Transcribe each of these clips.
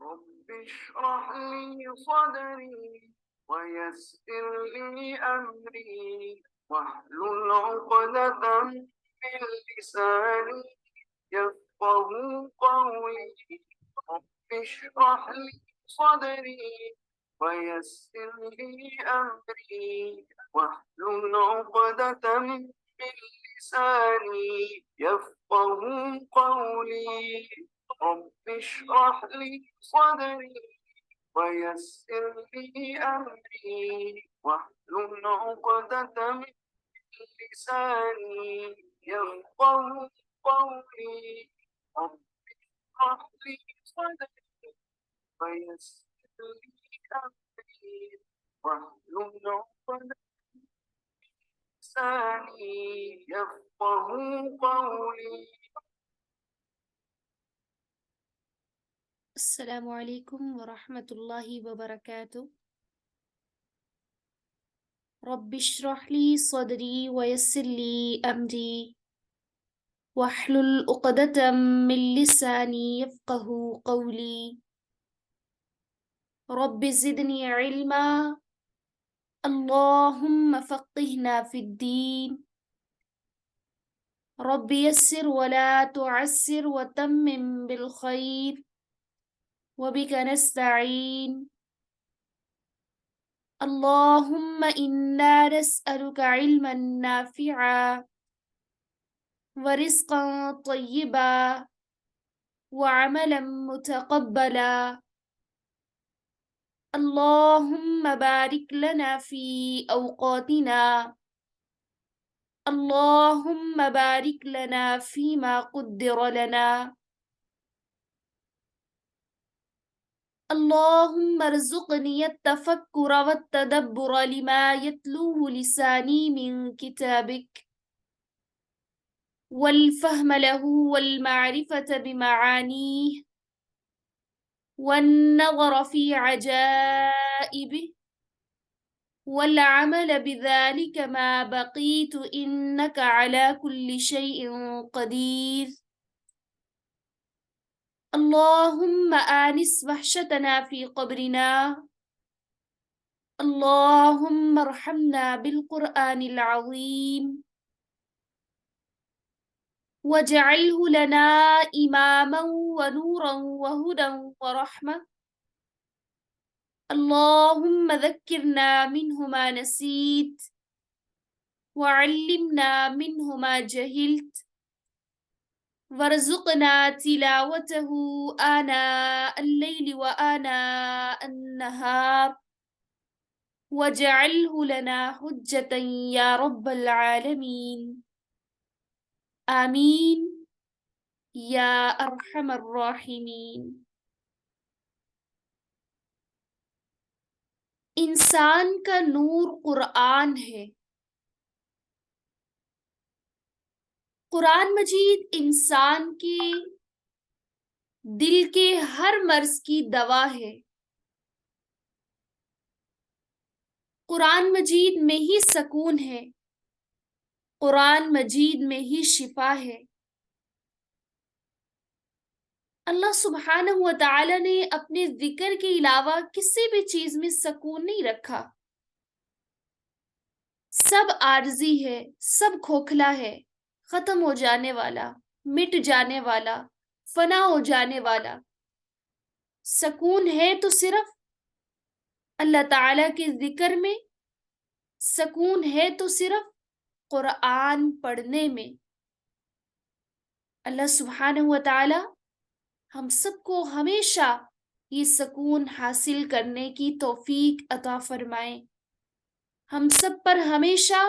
رب اشرح لي صدري ويسر لي أمري واحلل عقدة من لساني يفقه قولي. رب اشرح لي صدري ويسر لي أمري واحلل عقدة من لساني يفقه قولي. رب اشرح لي صدري ويسر لي أمري واحلل عقدة من لساني يفقه قولي. رب اشرح لي صدري ويسر لي أمري واحلل عقدة من لساني يفقه قولي. السلام علیکم ورحمۃ اللہ وبرکاتہ۔ رب اشرح لی صدری ویسر لی امری واحلل عقدۃ من لسانی یفقهوا قولی۔ رب زدنی علما، اللہم فقہنا فی الدین۔ رب یسر ولا تعسر وتمم بالخیر وبک نستعین۔ اللهم إنا نسألك علما نافعا ورزقا طيبا وعملا متقبلا۔ اللهم بارك لنا في أوقاتنا، اللهم بارك لنا فيما قدر لنا، اللهم ارزقني التفكر والتدبر لما يتلوه لساني من كتابك، والفهم له والمعرفة بمعانيه والنظر في عجائبه والعمل بذلك ما بقيت إنك على كل شيء قدير۔ اللهم آنس وحشتنا في قبرنا، اللهم ارحمنا بالقرآن العظيم واجعله لنا إماما ونورا وهدى ورحمة۔ اللهم ذكرنا منه ما نسيت وعلمنا منه ما جهلت وارزقنا تلاوته آناء الليل وآناء النهار واجعله لنا حجة يا رب العالمين، آمین یا ارحم الراحمین۔ انسان کا نور قرآن ہے۔ قرآن مجید انسان کے دل کے ہر مرض کی دوا ہے۔ قرآن مجید میں ہی سکون ہے، قرآن مجید میں ہی شفا ہے۔ اللہ سبحانہ و تعالی نے اپنے ذکر کے علاوہ کسی بھی چیز میں سکون نہیں رکھا۔ سب عارضی ہے، سب کھوکھلا ہے، ختم ہو جانے والا، مٹ جانے والا، فنا ہو جانے والا۔ سکون ہے تو صرف اللہ تعالی کے ذکر میں، سکون ہے تو صرف قرآن پڑھنے میں۔ اللہ سبحانہ و تعالی ہم سب کو ہمیشہ یہ سکون حاصل کرنے کی توفیق عطا فرمائے۔ ہم سب پر ہمیشہ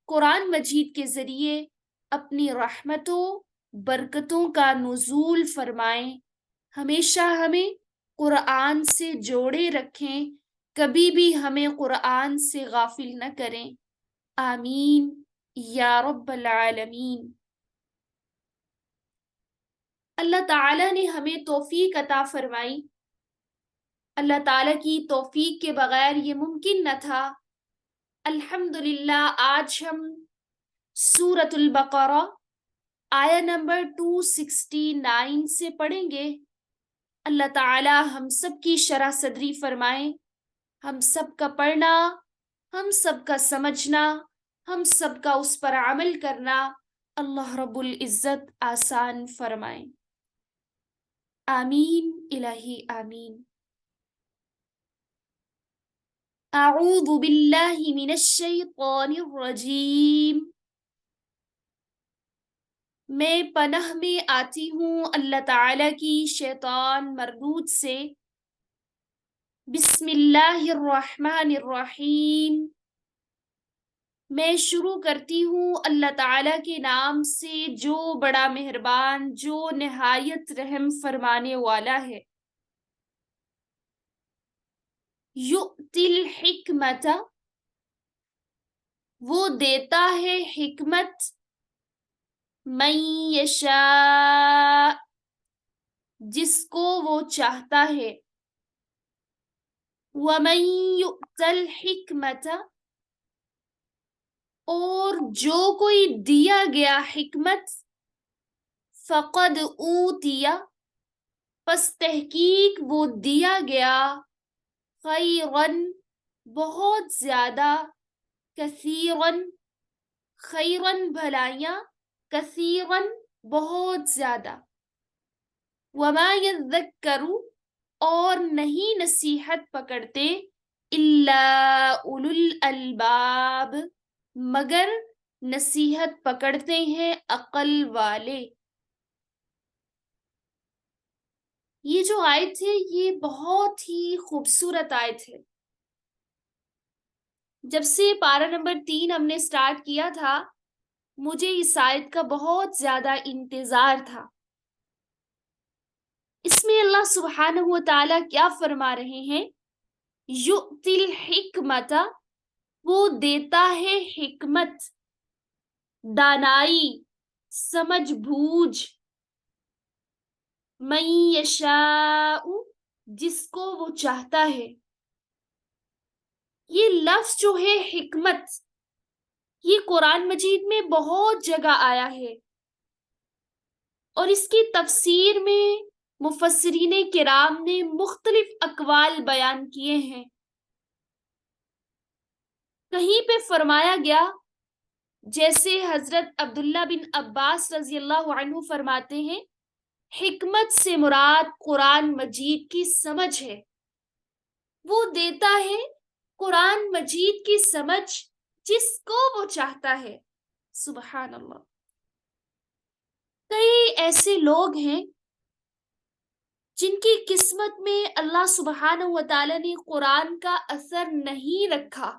قرآن مجید کے ذریعے اپنی رحمتوں برکتوں کا نزول فرمائیں، ہمیشہ ہمیں قرآن سے جوڑے رکھیں، کبھی بھی ہمیں قرآن سے غافل نہ کریں، آمین یا رب العالمین۔ اللہ تعالیٰ نے ہمیں توفیق عطا فرمائی۔ اللہ تعالیٰ کی توفیق کے بغیر یہ ممکن نہ تھا۔ الحمدللہ آج ہم سورۃ البقرہ آیا نمبر 269 سے پڑھیں گے۔ اللہ تعالی ہم سب کی شرح صدری فرمائیں، ہم سب کا پڑھنا، ہم سب کا سمجھنا، ہم سب کا اس پر عمل کرنا اللہ رب العزت آسان فرمائیں۔ آمین الہی آمین۔ اعوذ باللہ من الشیطان الرجیم۔ میں پناہ میں آتی ہوں اللہ تعالی کی شیطان مردود سے۔ بسم اللہ الرحمن الرحیم۔ میں شروع کرتی ہوں اللہ تعالیٰ کے نام سے جو بڑا مہربان، جو نہایت رحم فرمانے والا ہے۔ یؤتی الحکمت، وہ دیتا ہے حکمت، من یشاء، جس کو وہ چاہتا ہے، ومن یؤت الحکمت، اور جو کوئی دیا گیا حکمت، فقد اوتیا، پس تحقیق وہ دیا گیا، خیرن بہت زیادہ، کثیرن خیرن بھلائیاں، کثیرن بہت زیادہ، وما یذکر، اور نہیں نصیحت پکڑتے، الا اولو الالباب، مگر نصیحت پکڑتے ہیں عقل والے۔ یہ جو آیت ہے یہ بہت ہی خوبصورت آیت ہے۔ جب سے پارہ نمبر 3 ہم نے سٹارٹ کیا تھا، مجھے اس آیت کا بہت زیادہ انتظار تھا۔ اس میں اللہ سبحانہ و تعالیٰ کیا فرما رہے ہیں؟ یؤتی الحکمت، وہ دیتا ہے حکمت، دانائی، سمجھ بوجھ، من یشاء، جس کو وہ چاہتا ہے۔ یہ لفظ جو ہے حکمت، یہ قرآن مجید میں بہت جگہ آیا ہے، اور اس کی تفسیر میں مفسرین کرام نے مختلف اقوال بیان کیے ہیں۔ کہیں پہ فرمایا گیا، جیسے حضرت عبداللہ بن عباس رضی اللہ عنہ فرماتے ہیں، حکمت سے مراد قرآن مجید کی سمجھ ہے، وہ دیتا ہے قرآن مجید کی سمجھ جس کو وہ چاہتا ہے۔ سبحان اللہ۔ کئی ایسے لوگ ہیں جن کی قسمت میں اللہ سبحانہ و تعالی نے قرآن کا اثر نہیں رکھا،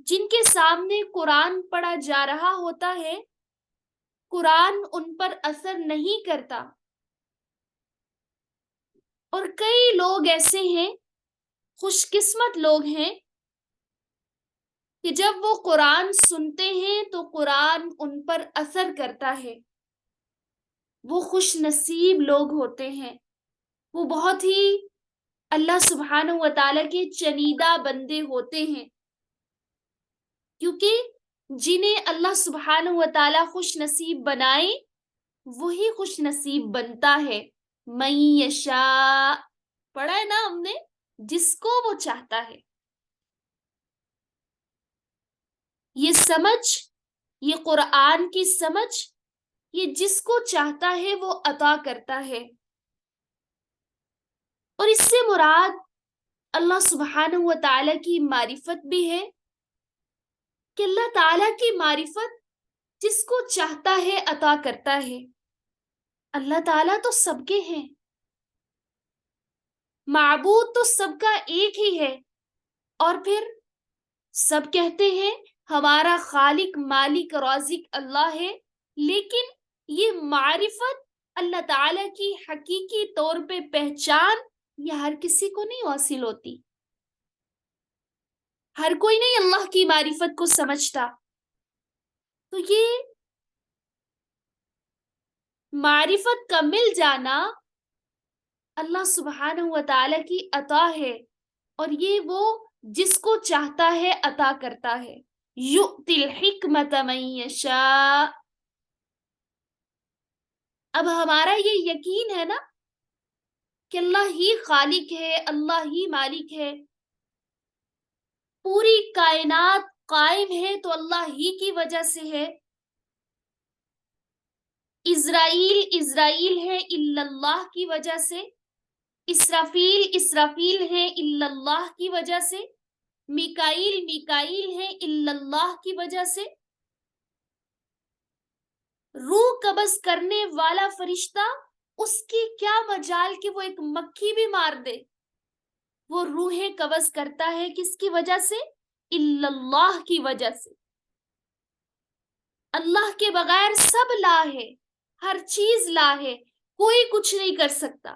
جن کے سامنے قرآن پڑھا جا رہا ہوتا ہے، قرآن ان پر اثر نہیں کرتا۔ اور کئی لوگ ایسے ہیں، خوش قسمت لوگ ہیں، کہ جب وہ قرآن سنتے ہیں تو قرآن ان پر اثر کرتا ہے۔ وہ خوش نصیب لوگ ہوتے ہیں، وہ بہت ہی اللہ سبحانہ و تعالیٰ کے چنیدہ بندے ہوتے ہیں، کیونکہ جنہیں اللہ سبحانہ و تعالیٰ خوش نصیب بنائے وہی خوش نصیب بنتا ہے۔ من یشاء پڑھا ہے نا ہم نے، جس کو وہ چاہتا ہے۔ یہ سمجھ، یہ قرآن کی سمجھ، یہ جس کو چاہتا ہے وہ عطا کرتا ہے۔ اور اس سے مراد اللہ سبحانہ و تعالیٰ کی معرفت بھی ہے، کہ اللہ تعالیٰ کی معرفت جس کو چاہتا ہے عطا کرتا ہے۔ اللہ تعالیٰ تو سب کے ہیں، معبود تو سب کا ایک ہی ہے، اور پھر سب کہتے ہیں ہمارا خالق مالک رازق اللہ ہے، لیکن یہ معرفت اللہ تعالیٰ کی حقیقی طور پہ پہچان یہ ہر کسی کو نہیں حاصل ہوتی، ہر کوئی نہیں اللہ کی معرفت کو سمجھتا۔ تو یہ معرفت کا مل جانا اللہ سبحانہ و تعالیٰ کی عطا ہے، اور یہ وہ جس کو چاہتا ہے عطا کرتا ہے۔ یؤتی الحکمت من یشاء، اب ہمارا یہ یقین ہے نا کہ اللہ ہی خالق ہے، اللہ ہی مالک ہے، پوری کائنات قائم ہے تو اللہ ہی کی وجہ سے ہے، اسرائیل ہے الا اللہ کی وجہ سے، اسرافیل ہے الا اللہ کی وجہ سے، میکائیل ہے الا اللہ کی وجہ سے، روح قبض کرنے والا فرشتہ، اس کی کیا مجال کہ وہ ایک مکھی بھی مار دے، وہ روحیں قبض کرتا ہے کس کی وجہ سے؟ الا اللہ کی وجہ سے۔ اللہ کے بغیر سب لا ہے، ہر چیز لا ہے، کوئی کچھ نہیں کر سکتا۔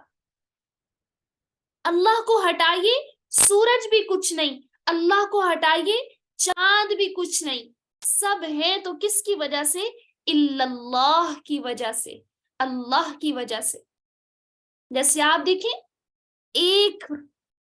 اللہ کو ہٹائیے سورج بھی کچھ نہیں، اللہ کو ہٹائیے چاند بھی کچھ نہیں، سب ہے تو کس کی وجہ سے؟ الا اللہ کی وجہ سے، اللہ کی وجہ سے۔ جیسے آپ دیکھیں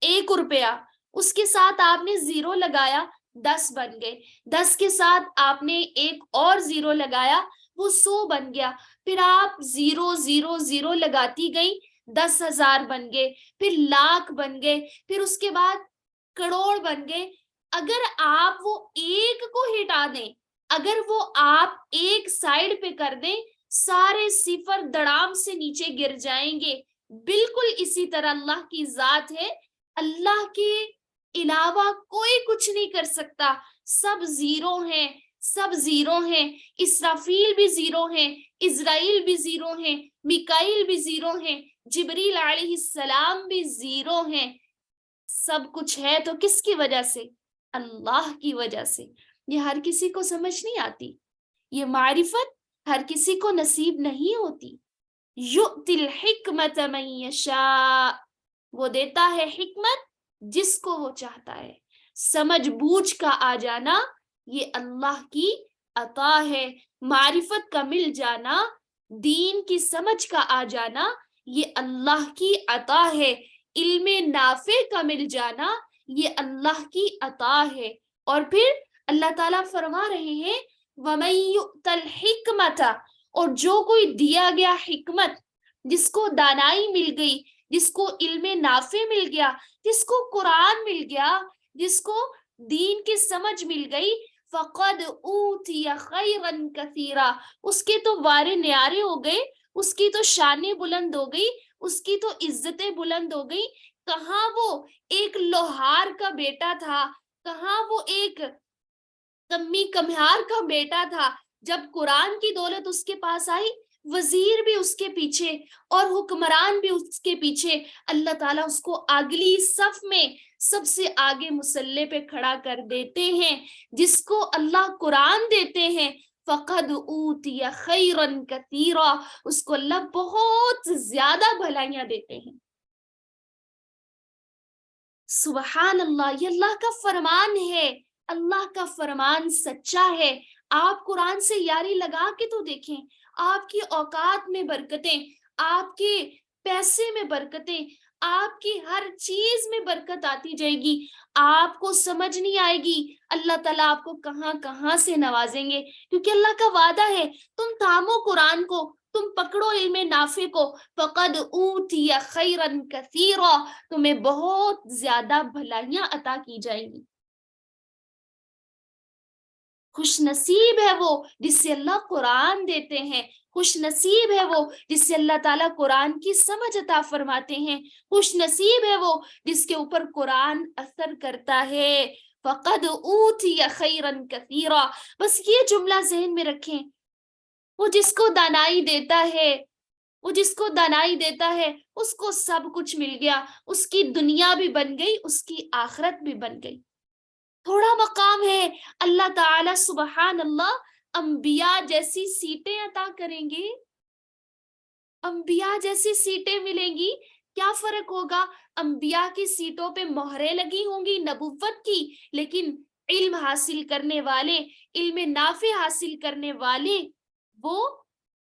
ایک روپیہ، اس کے ساتھ آپ نے زیرو لگایا 10 بن گئے، 10 کے ساتھ آپ نے ایک اور زیرو لگایا وہ 100 بن گیا، پھر آپ زیرو زیرو زیرو لگاتی گئی 10,000 بن گئے، پھر لاکھ بن گئے، پھر اس کے بعد کروڑ بن گئے۔ اگر آپ وہ ایک کو ہٹا دیں، اگر وہ آپ ایک سائڈ پہ کر دیں، سارے صفر دڑام سے نیچے گر جائیں گے۔ بالکل اسی طرح اللہ کی ذات ہے، اللہ کے علاوہ کوئی کچھ نہیں کر سکتا، سب زیرو ہیں، سب زیرو ہیں، اسرافیل بھی زیرو ہیں، اسرائیل بھی زیرو ہیں، میکائیل بھی زیرو ہیں، جبریل علیہ السلام بھی زیرو ہیں۔ سب کچھ ہے تو کس کی وجہ سے؟ اللہ کی وجہ سے۔ یہ ہر کسی کو سمجھ نہیں آتی، یہ معرفت ہر کسی کو نصیب نہیں ہوتی۔ یؤتی الحکمت من یشاء، وہ دیتا ہے حکمت جس کو وہ چاہتا ہے۔ سمجھ بوجھ کا آ جانا یہ اللہ کی عطا ہے، معرفت کا مل جانا، دین کی سمجھ کا آ جانا یہ اللہ کی عطا ہے، علم نافع کا مل جانا یہ اللہ کی عطا ہے۔ اور پھر اللہ تعالیٰ فرما رہے ہیں وَمَن يُؤْتَ الْحِكْمَةَ، اور جو کوئی دیا گیا حکمت، جس کو دانائی مل گئی، جس کو علم نافع مل گیا، جس کو قرآن مل گیا، جس کو دین کی سمجھ مل گئی، فَقَدْ أُوتِيَ خَيْرًا كَثِيرًا، اس کے تو وارے نیارے ہو گئے، اس کی تو شانیں بلند ہو گئی، اس کی تو عزتیں بلند ہو گئی۔ کہاں وہ ایک لوہار کا بیٹا تھا، کہاں وہ ایک کمی کمہار کا بیٹا تھا، جب قرآن کی دولت اس کے پاس آئی، وزیر بھی اس کے پیچھے اور حکمران بھی اس کے پیچھے، اللہ تعالیٰ اس کو اگلی صف میں سب سے آگے مسلح پہ کھڑا کر دیتے ہیں۔ جس کو اللہ قرآن دیتے ہیں فقد اوتی خیرا کثیرا، اس کو اللہ بہت زیادہ بھلائیاں دیتے ہیں۔ سبحان اللہ، یہ اللہ کا فرمان ہے، اللہ کا فرمان سچا ہے۔ آپ قرآن سے یاری لگا کے تو دیکھیں، آپ کی اوقات میں برکتیں، آپ کے پیسے میں برکتیں، آپ کی ہر چیز میں برکت آتی جائے گی۔ آپ کو سمجھ نہیں آئے گی اللہ تعالیٰ آپ کو کہاں کہاں سے نوازیں گے، کیونکہ اللہ کا وعدہ ہے تم تھامو قرآن کو، تم پکڑو علم نافع کو، فقد اوتی خیرا کثیرا، تمہیں بہت زیادہ بھلائیاں عطا کی جائیں گی۔ خوش نصیب ہے وہ جس سے اللہ قرآن دیتے ہیں، خوش نصیب ہے وہ جس سے اللہ تعالیٰ قرآن کی سمجھ عطا فرماتے ہیں، خوش نصیب ہے وہ جس کے اوپر قرآن اثر کرتا ہے۔ فقد اوتی خیرا کثیرا، بس یہ جملہ ذہن میں رکھیں، وہ جس کو دانائی دیتا ہے، وہ جس کو دانائی دیتا ہے اس کو سب کچھ مل گیا، اس کی دنیا بھی بن گئی، اس کی آخرت بھی بن گئی۔ تھوڑا مقام ہے، اللہ تعالی سبحان اللہ انبیاء جیسی سیٹیں عطا کریں گے، انبیاء جیسی سیٹیں ملیں گی۔ کیا فرق ہوگا؟ انبیاء کی سیٹوں پہ مہریں لگی ہوں گی نبوت کی، لیکن علم حاصل کرنے والے، علم نافع حاصل کرنے والے وہ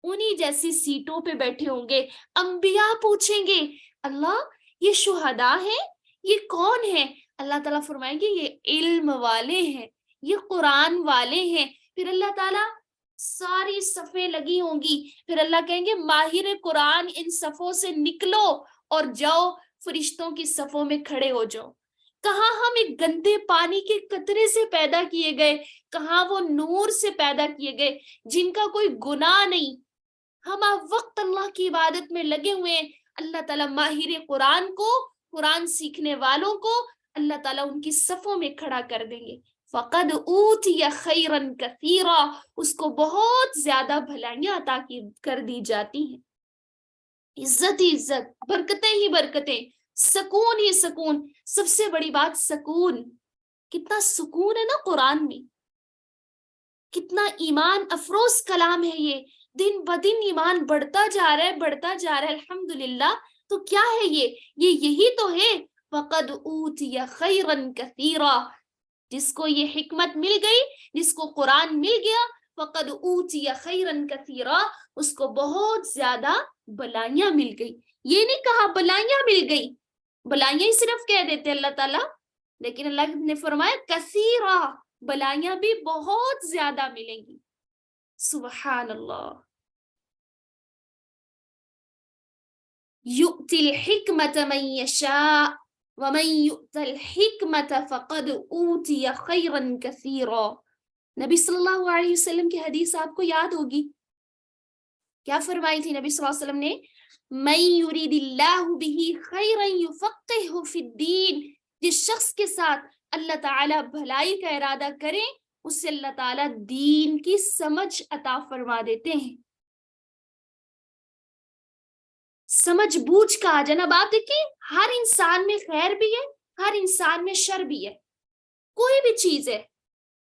انہی جیسی سیٹوں پہ بیٹھے ہوں گے۔ انبیاء پوچھیں گے اللہ یہ شہداء ہیں، یہ کون ہیں؟ اللہ تعالیٰ فرمائیں گے یہ علم والے ہیں، یہ قرآن والے ہیں۔ پھر اللہ تعالیٰ ساری صفیں لگی ہوں گی، پھر اللہ کہیں گے ماہر قرآن ان صفوں سے نکلو اور جاؤ فرشتوں کی صفوں میں کھڑے ہو جاؤ۔ کہاں ہم ایک گندے پانی کے قطرے سے پیدا کیے گئے، کہاں وہ نور سے پیدا کیے گئے جن کا کوئی گناہ نہیں، ہم آپ وقت اللہ کی عبادت میں لگے ہوئے ہیں۔ اللہ تعالیٰ ماہر قرآن کو، قرآن سیکھنے والوں کو اللہ تعالیٰ ان کی صفوں میں کھڑا کر دیں گے۔ فقد اوتی خیرن کثیرا، اس کو بہت زیادہ بھلائیاں عطا کر دی جاتی ہیں، عزت ہی عزت، برکتیں ہی برکتیں، سکون ہی سکون۔ سب سے بڑی بات سکون، کتنا سکون ہے نا قرآن میں، کتنا ایمان افروز کلام ہے یہ، دن بدن ایمان بڑھتا جا رہا ہے، بڑھتا جا رہا ہے، الحمدللہ۔ تو کیا ہے یہی تو ہے فقد اوتی خیرن کثیرا، جس کو یہ حکمت مل گئی، جس کو قرآن مل گیا، فقد اوتی خیرن کثیرا، اس کو بہت زیادہ بلائیاں مل گئی۔ یہ نہیں کہا بلائیاں مل گئی، بلائیاں ہی صرف کہہ دیتے اللہ تعالیٰ، لیکن اللہ نے فرمایا کثیرا، بلائیاں بھی بہت زیادہ ملیں گی۔ سبحان اللہ۔ یؤتی الحکمت من یشاء ومن یؤت الحکمت فقد اوتی خیرا کثیرا۔ نبی صلی اللہ علیہ وسلم کی حدیث آپ کو یاد ہوگی، کیا فرمائی تھی نبی صلی اللہ علیہ وسلم نے؟ من یرید اللہ بہ خیرا یفقہہ فی الدین، جس شخص کے ساتھ اللہ تعالیٰ بھلائی کا ارادہ کرے اسے اللہ تعالیٰ دین کی سمجھ عطا فرما دیتے ہیں۔ سمجھ بوجھ کا جناب، آپ دیکھیں ہر انسان میں خیر بھی ہے، ہر انسان میں شر بھی ہے، کوئی بھی چیز ہے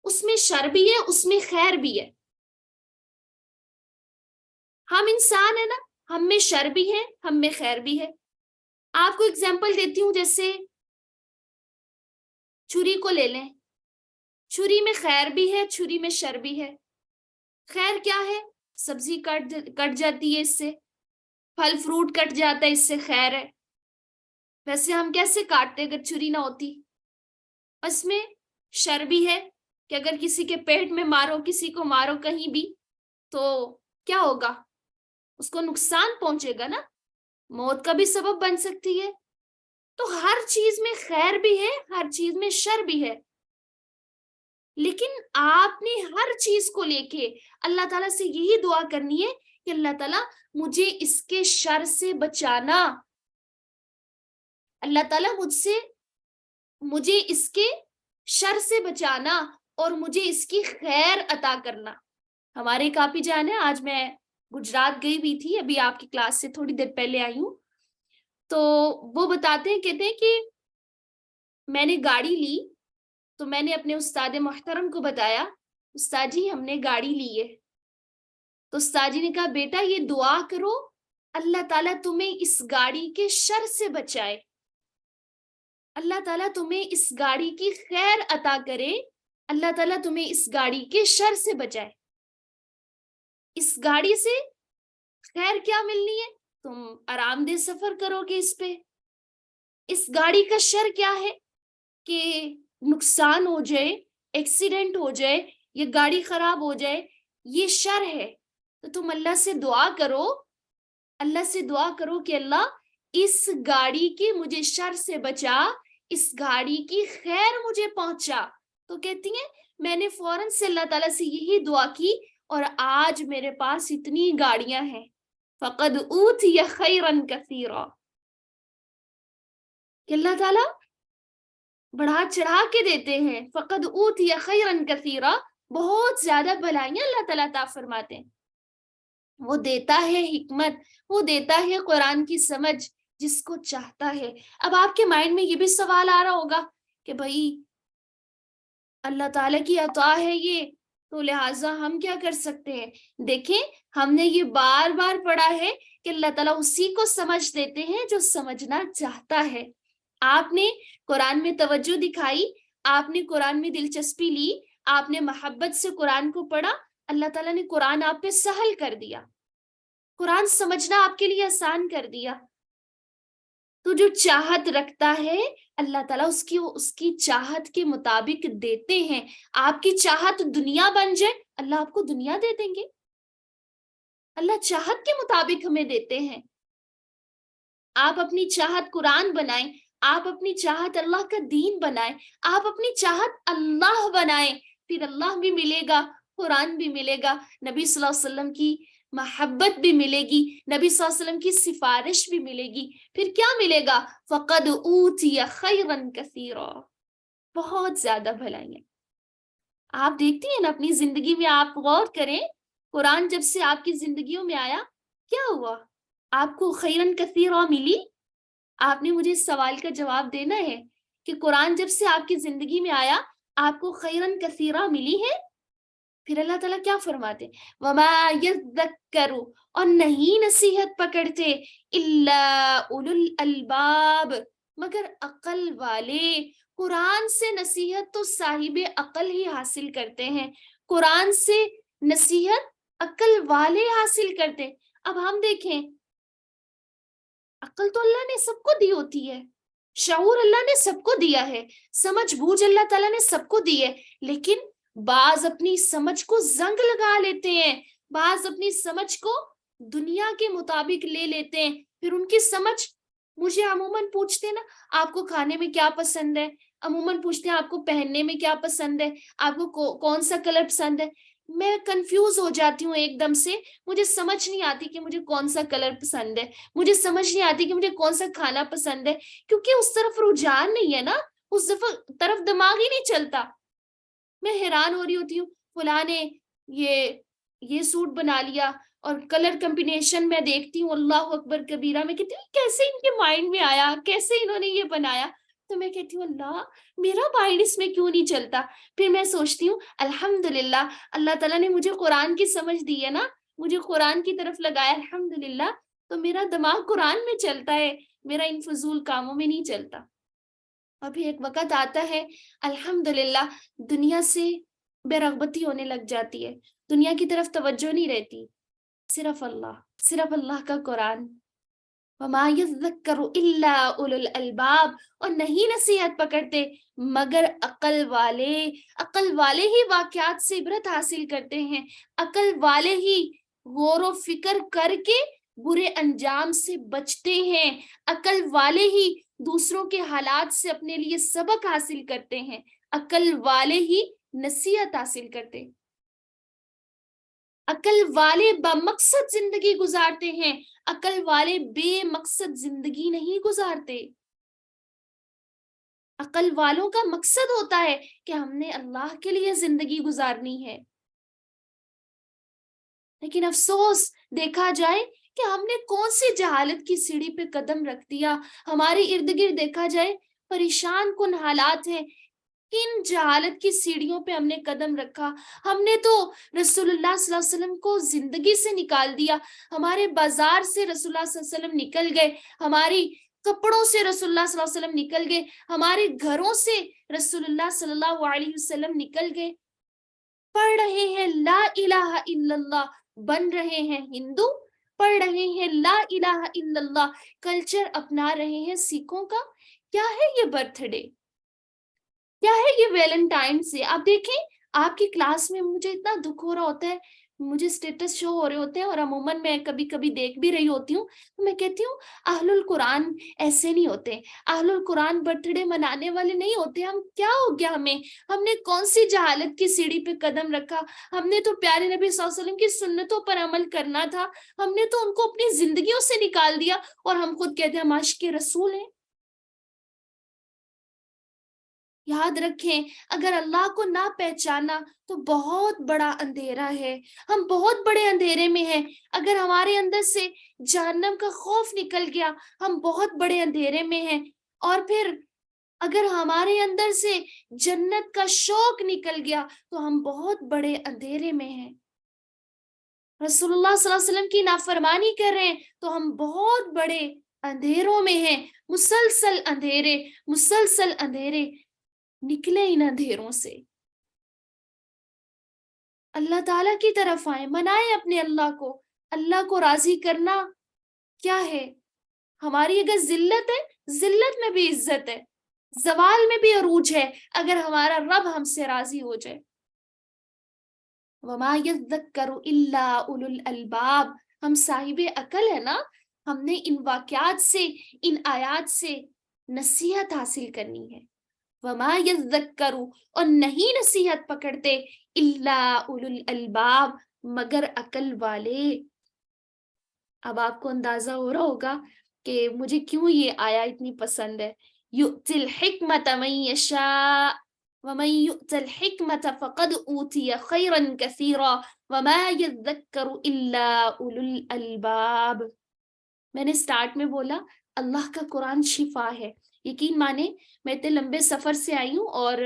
اس میں شر بھی ہے، اس میں خیر بھی ہے۔ ہم انسان ہے نا، ہم میں شر بھی ہے، ہم میں خیر بھی ہے۔ آپ کو اگزامپل دیتی ہوں، جیسے چھری کو لے لیں، چھری میں خیر بھی ہے، چھری میں شر بھی ہے۔ خیر کیا ہے؟ سبزی کٹ جاتی ہے اس سے، پھل فروٹ کٹ جاتا ہے اس سے، خیر ہے۔ ویسے ہم کیسے کاٹتے اگر چھری نہ ہوتی؟ اس میں شر بھی ہے کہ اگر کسی کے پیٹ میں مارو، کسی کو مارو کہیں بھی، تو کیا ہوگا؟ اس کو نقصان پہنچے گا نا، موت کا بھی سبب بن سکتی ہے۔ تو ہر چیز میں خیر بھی ہے، ہر چیز میں شر بھی ہے، لیکن آپ نے ہر چیز کو لے کے اللہ تعالیٰ سے یہی دعا کرنی ہے کہ اللہ تعالیٰ مجھے اس کے شر سے بچانا، اللہ تعالیٰ مجھے اس کے شر سے بچانا اور مجھے اس کی خیر عطا کرنا۔ ہمارے ایک آپی جان ہے، آج میں گجرات گئی ہوئی تھی، ابھی آپ کی کلاس سے تھوڑی دیر پہلے آئی ہوں، تو وہ بتاتے ہیں، کہتے ہیں کہ میں نے گاڑی لی تو میں نے اپنے استاد محترم کو بتایا، استاد جی ہم نے گاڑی لی ہے۔ تو استاد جی نے کہا بیٹا یہ دعا کرو اللہ تعالیٰ تمہیں اس گاڑی کے شر سے بچائے، اللہ تعالیٰ تمہیں اس گاڑی کی خیر عطا کرے، اللہ تعالیٰ تمہیں اس گاڑی کے شر سے بچائے۔ اس گاڑی سے خیر کیا ملنی ہے؟ تم آرام دہ سفر کرو گے اس پہ۔ اس گاڑی کا شر کیا ہے کہ نقصان ہو جائے، ایکسیڈنٹ ہو جائے، یہ گاڑی خراب ہو جائے، یہ شر ہے۔ تو تم اللہ سے دعا کرو، اللہ سے دعا کرو کہ اللہ اس گاڑی کی مجھے شر سے بچا، اس گاڑی کی خیر مجھے پہنچا۔ تو کہتی ہیں میں نے فوراً سے اللہ تعالیٰ سے یہی دعا کی اور آج میرے پاس اتنی گاڑیاں ہیں۔ فقد اوتی خیرا کثیرا، کہ اللہ تعالیٰ بڑھا چڑھا کے دیتے ہیں۔ فقد اوتی خیرا کثیرا، بہت زیادہ بھلائیاں اللہ تعالیٰ عطا فرماتے ہیں۔ وہ دیتا ہے حکمت، وہ دیتا ہے قرآن کی سمجھ جس کو چاہتا ہے۔ اب آپ کے مائنڈ میں یہ بھی سوال آ رہا ہوگا کہ بھائی اللہ تعالیٰ کی عطا ہے یہ، تو لہٰذا ہم کیا کر سکتے ہیں؟ دیکھیں ہم نے یہ بار بار پڑھا ہے کہ اللہ تعالیٰ اسی کو سمجھ دیتے ہیں جو سمجھنا چاہتا ہے۔ آپ نے قرآن میں توجہ دکھائی، آپ نے قرآن میں دلچسپی لی، آپ نے محبت سے قرآن کو پڑھا، اللہ تعالیٰ نے قرآن آپ پہ سہل کر دیا، قرآن سمجھنا آپ کے لیے آسان کر دیا۔ تو جو چاہت رکھتا ہے اللہ تعالیٰ اس کی چاہت کے مطابق دیتے ہیں۔ آپ کی چاہت دنیا بن جائے اللہ آپ کو دنیا دے دیں گے؟ اللہ چاہت کے مطابق ہمیں دیتے ہیں. آپ اپنی چاہت قرآن بنائیں، آپ اپنی چاہت اللہ کا دین بنائیں، آپ اپنی چاہت اللہ بنائیں، پھر اللہ بھی ملے گا، قرآن بھی ملے گا، نبی صلی اللہ علیہ وسلم کی محبت بھی ملے گی، نبی صلی اللہ علیہ وسلم کی سفارش بھی ملے گی. پھر کیا ملے گا؟ فقد اوتی خیرا کثیرا، بہت زیادہ بھلائیاں. آپ دیکھتی ہیں نا اپنی زندگی میں، آپ غور کریں، قرآن جب سے آپ کی زندگیوں میں آیا کیا ہوا؟ آپ کو خیرن کثیرا ملی؟ آپ نے مجھے اس سوال کا جواب دینا ہے کہ قرآن جب سے آپ کی زندگی میں آیا آپ کو خیرن کثیرا ملی ہے؟ پھر اللہ تعالیٰ کیا فرماتے؟ وما یذکر، اور نہیں نصیحت پکڑتے، الا اولو الالباب، مگر عقل والے. قرآن سے نصیحت تو صاحب عقل ہی حاصل کرتے ہیں، قرآن سے نصیحت عقل والے حاصل کرتے. اب ہم دیکھیں، عقل تو اللہ نے سب کو دی ہوتی ہے، شعور اللہ نے سب کو دیا ہے، سمجھ بوجھ اللہ تعالیٰ نے سب کو دی ہے، لیکن بعض اپنی سمجھ کو زنگ لگا لیتے ہیں، بعض اپنی سمجھ کو دنیا کے مطابق لے لیتے ہیں. پھر ان کی سمجھ، مجھے عموماً پوچھتے ہیں نا آپ کو کھانے میں کیا پسند ہے، عموماً پوچھتے ہیں آپ کو پہننے میں کیا پسند ہے، آپ کو کون سا کلر پسند ہے. میں کنفیوز ہو جاتی ہوں ایک دم سے، مجھے سمجھ نہیں آتی کہ مجھے کون سا کلر پسند ہے، مجھے سمجھ نہیں آتی کہ مجھے کون سا کھانا پسند ہے، کیونکہ اس طرف رجحان نہیں ہے نا، اس طرف دماغ ہی نہیں چلتا. میں حیران ہو رہی ہوتی ہوں، فلاں نے یہ سوٹ بنا لیا، اور کلر کمبینیشن میں دیکھتی ہوں اللہ اکبر کبیرہ، میں کہتی ہوں کیسے ان کے مائنڈ میں آیا، کیسے انہوں نے یہ بنایا. تو میں کہتی ہوں اللہ، میرا مائنڈ اس میں کیوں نہیں چلتا. پھر میں سوچتی ہوں الحمدللہ اللہ تعالیٰ نے مجھے قرآن کی سمجھ دی ہے نا، مجھے قرآن کی طرف لگایا الحمدللہ، تو میرا دماغ قرآن میں چلتا ہے، میرا ان فضول کاموں میں نہیں چلتا. ابھی ایک وقت آتا ہے الحمدللہ دنیا سے بے رغبتی ہونے لگ جاتی ہے، دنیا کی طرف توجہ نہیں رہتی، صرف اللہ کا قرآن. وما یذکر الا اولو الالباب، اور نہیں نصیحت پکڑتے مگر عقل والے. عقل والے ہی واقعات سے عبرت حاصل کرتے ہیں، عقل والے ہی غور و فکر کر کے برے انجام سے بچتے ہیں، عقل والے ہی دوسروں کے حالات سے اپنے لیے سبق حاصل کرتے ہیں، عقل والے ہی نصیحت حاصل کرتے. عقل والے بمقصد زندگی گزارتے ہیں، عقل والے بے مقصد زندگی نہیں گزارتے. عقل والوں کا مقصد ہوتا ہے کہ ہم نے اللہ کے لیے زندگی گزارنی ہے. لیکن افسوس دیکھا جائے کہ ہم نے کون سی جہالت کی سیڑھی پہ قدم رکھ دیا. ہمارے ارد گرد دیکھا جائے پریشان کن حالات ہیں، کن جہالت کی سیڑھیوں پہ ہم نے قدم رکھا. ہم نے تو رسول اللہ صلی اللہ علیہ وسلم کو زندگی سے نکال دیا، ہمارے بازار سے رسول اللہ صلی اللہ علیہ وسلم نکل گئے، ہماری کپڑوں سے رسول اللہ صلی اللہ علیہ وسلم نکل گئے، ہمارے گھروں سے رسول اللہ صلی اللہ علیہ وسلم نکل گئے. پڑھ رہے ہیں لا الہ الا اللہ، بن رہے ہیں ہندو، پڑھ رہے ہیں لا الہ الا اللہ، کلچر اپنا رہے ہیں سکھوں کا. کیا ہے یہ برتھ ڈے، کیا ہے یہ ویلنٹائن سے؟ آپ دیکھیں آپ کی کلاس میں مجھے اتنا دکھ ہو رہا ہوتا ہے، مجھے سٹیٹس شو ہو رہے ہوتے ہیں، اور عموماً میں کبھی کبھی دیکھ بھی رہی ہوتی ہوں، تو میں کہتی ہوں اہل القرآن ایسے نہیں ہوتے، اہل القرآن برتھ ڈے منانے والے نہیں ہوتے. ہم کیا ہو گیا ہم نے کون سی جہالت کی سیڑھی پہ قدم رکھا؟ ہم نے تو پیارے نبی صلی اللہ علیہ وسلم کی سنتوں پر عمل کرنا تھا، ہم نے تو ان کو اپنی زندگیوں سے نکال دیا، اور ہم خود کہتے ہیں ہم عاشق رسول ہیں. یاد رکھیں اگر اللہ کو نہ پہچانا تو بہت بڑا اندھیرا ہے، ہم بہت بڑے اندھیرے میں ہیں. اگر ہمارے اندر سے جہنم کا خوف نکل گیا ہم بہت بڑے اندھیرے میں ہیں، اور پھر اگر ہمارے اندر سے جنت کا شوق نکل گیا تو ہم بہت بڑے اندھیرے میں ہیں. رسول اللہ صلی اللہ علیہ وسلم کی نافرمانی کر رہے ہیں تو ہم بہت بڑے اندھیروں میں ہیں. مسلسل اندھیرے نکلے ان اندھیروں سے. اللہ تعالیٰ کی طرف آئیں، منائیں اپنے اللہ کو راضی کرنا کیا ہے؟ ہماری اگر ذلت ہے، ذلت میں بھی عزت ہے، زوال میں بھی عروج ہے اگر ہمارا رب ہم سے راضی ہو جائے. وما یذکر الا اولو الالباب، ہم صاحب عقل ہے نا، ہم نے ان واقعات سے، ان آیات سے نصیحت حاصل کرنی ہے. وما یذکر، اور نہیں نصیحت پکڑتے، الا اولو الالباب، مگر عقل والے. اب آپ کو اندازہ ہو رہا ہوگا کہ مجھے کیوں یہ آیا اتنی پسند ہے. یؤتی الحکمت من یشاء ومن یؤت الحکمت فقد اوتی خیرا کثیرا وما یذکر الا اولو الالباب. میں نے سٹارٹ میں بولا اللہ کا قرآن شفا ہے. یقین مانے میں اتنے لمبے سفر سے آئی ہوں، اور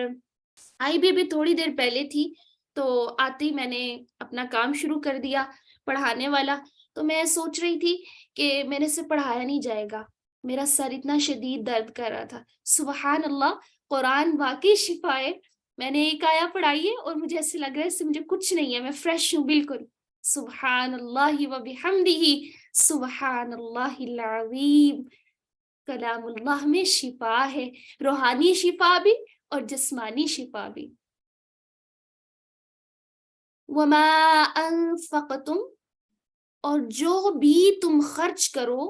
آئی بھی ابھی تھوڑی دیر پہلے تھی، تو آتے ہی میں نے اپنا کام شروع کر دیا پڑھانے والا. تو میں سوچ رہی تھی کہ میرے سے پڑھایا نہیں جائے گا، میرا سر اتنا شدید درد کر رہا تھا. سبحان اللہ، قرآن واقعی شفا ہے. میں نے ایک آیا پڑھائی ہے اور مجھے ایسے لگ رہا ہے اس سے مجھے کچھ نہیں ہے، میں فریش ہوں بالکل. سبحان اللہ و بحمدہ، سبحان اللہ العظیم. کلام اللہ میں شفا ہے، روحانی شفا بھی اور جسمانی شفا بھی. وما انفقتم، اور جو بھی تم خرچ کرو.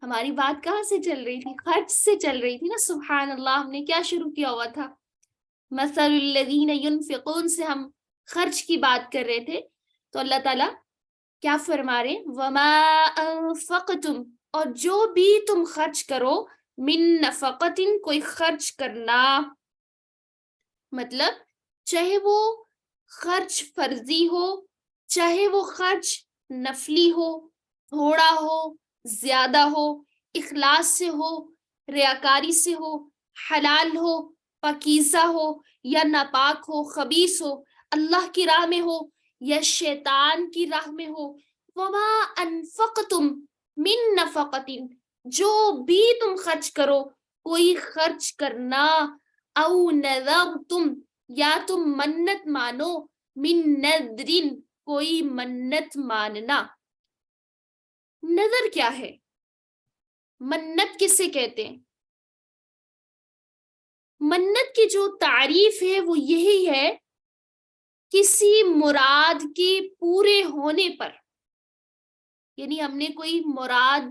ہماری بات کہاں سے چل رہی تھی؟ خرچ سے چل رہی تھی نا. سبحان اللہ، ہم نے کیا شروع کیا ہوا تھا؟ مثل الذین ینفقون سے ہم خرچ کی بات کر رہے تھے. تو اللہ تعالیٰ کیا فرما رہے؟ وما انفقتم، اور جو بھی تم خرچ کرو، من نفقت، کوئی خرچ کرنا، مطلب چاہے وہ خرچ فرضی ہو، چاہے وہ خرچ نفلی ہو، تھوڑا ہو، زیادہ ہو، اخلاص سے ہو، ریاکاری سے ہو، حلال ہو، پاکیزہ ہو، یا ناپاک ہو، خبیث ہو، اللہ کی راہ میں ہو یا شیطان کی راہ میں ہو. وما انفقتم من نفقت، جو بھی تم خرچ کرو، کوئی خرچ کرنا، او نذرتم، یا تم منت مانو، من نذرن، کوئی منت ماننا. نظر کیا ہے؟ منت کسے کہتے ہیں؟ منت کی جو تعریف ہے وہ یہی ہے، کسی مراد کے پورے ہونے پر، یعنی ہم نے کوئی مراد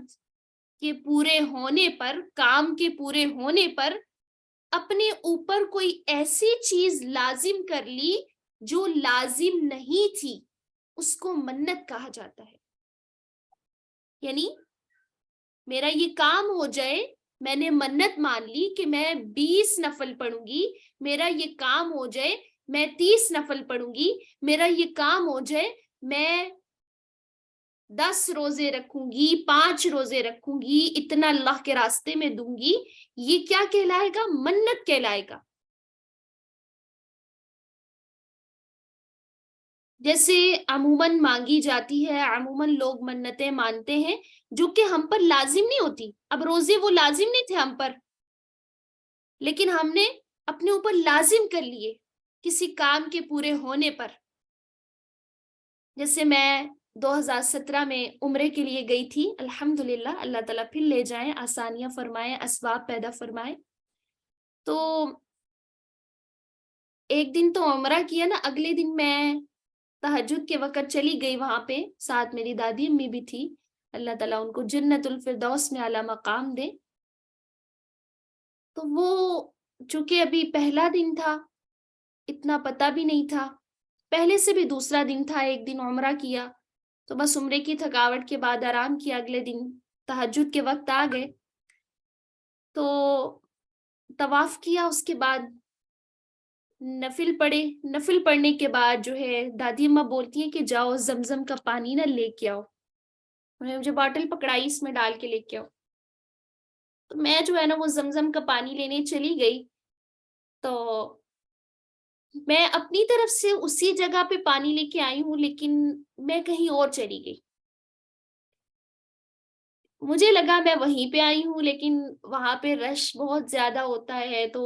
کے پورے ہونے پر، کام کے پورے ہونے پر اپنے اوپر کوئی ایسی چیز لازم کر لی جو لازم نہیں تھی، اس کو منت کہا جاتا ہے. یعنی میرا یہ کام ہو جائے، میں نے منت مان لی کہ میں 20 نفل پڑھوں گی. میرا یہ کام ہو جائے، میں 30 نفل پڑھوں گی. میرا یہ کام ہو جائے، میں 10 روزے رکھوں گی، 5 روزے رکھوں گی، اتنا اللہ کے راستے میں دوں گی. یہ کیا کہلائے گا؟ منت کہلائے گا. جیسے عموماً مانگی جاتی ہے، عموماً لوگ منتیں مانتے ہیں جو کہ ہم پر لازم نہیں ہوتی. اب روزے وہ لازم نہیں تھے ہم پر، لیکن ہم نے اپنے اوپر لازم کر لیے کسی کام کے پورے ہونے پر. جیسے میں 2017 میں عمرے کے لیے گئی تھی. الحمدللہ، اللہ تعالیٰ پھر لے جائیں، آسانیاں فرمائیں، اسباب پیدا فرمائیں. تو ایک دن تو عمرہ کیا نا، اگلے دن میں تہجد کے وقت چلی گئی وہاں پہ، ساتھ میری دادی امی بھی تھی. اللہ تعالیٰ ان کو جنت الفردوس میں اعلیٰ مقام دے. تو وہ چونکہ ابھی پہلا دن تھا، اتنا پتہ بھی نہیں تھا. پہلے سے بھی دوسرا دن تھا، ایک دن عمرہ کیا، تو بس عمرے کی تھکاوٹ کے بعد آرام کیا. اگلے دن تہجد کے وقت آ گئے تو طواف کیا، اس کے بعد نفل پڑھے. نفل پڑھنے کے بعد جو ہے دادی اماں بولتی ہیں کہ جاؤ زمزم کا پانی نہ لے کے آؤ. انہوں نے مجھے باٹل پکڑائی، اس میں ڈال کے لے کے آؤ. تو میں جو ہے نا وہ زمزم کا پانی لینے چلی گئی. تو میں اپنی طرف سے اسی جگہ پہ پانی لے کے آئی ہوں، لیکن میں کہیں اور چلی گئی. مجھے لگا میں وہیں پہ آئی ہوں، لیکن وہاں پہ رش بہت زیادہ ہوتا ہے تو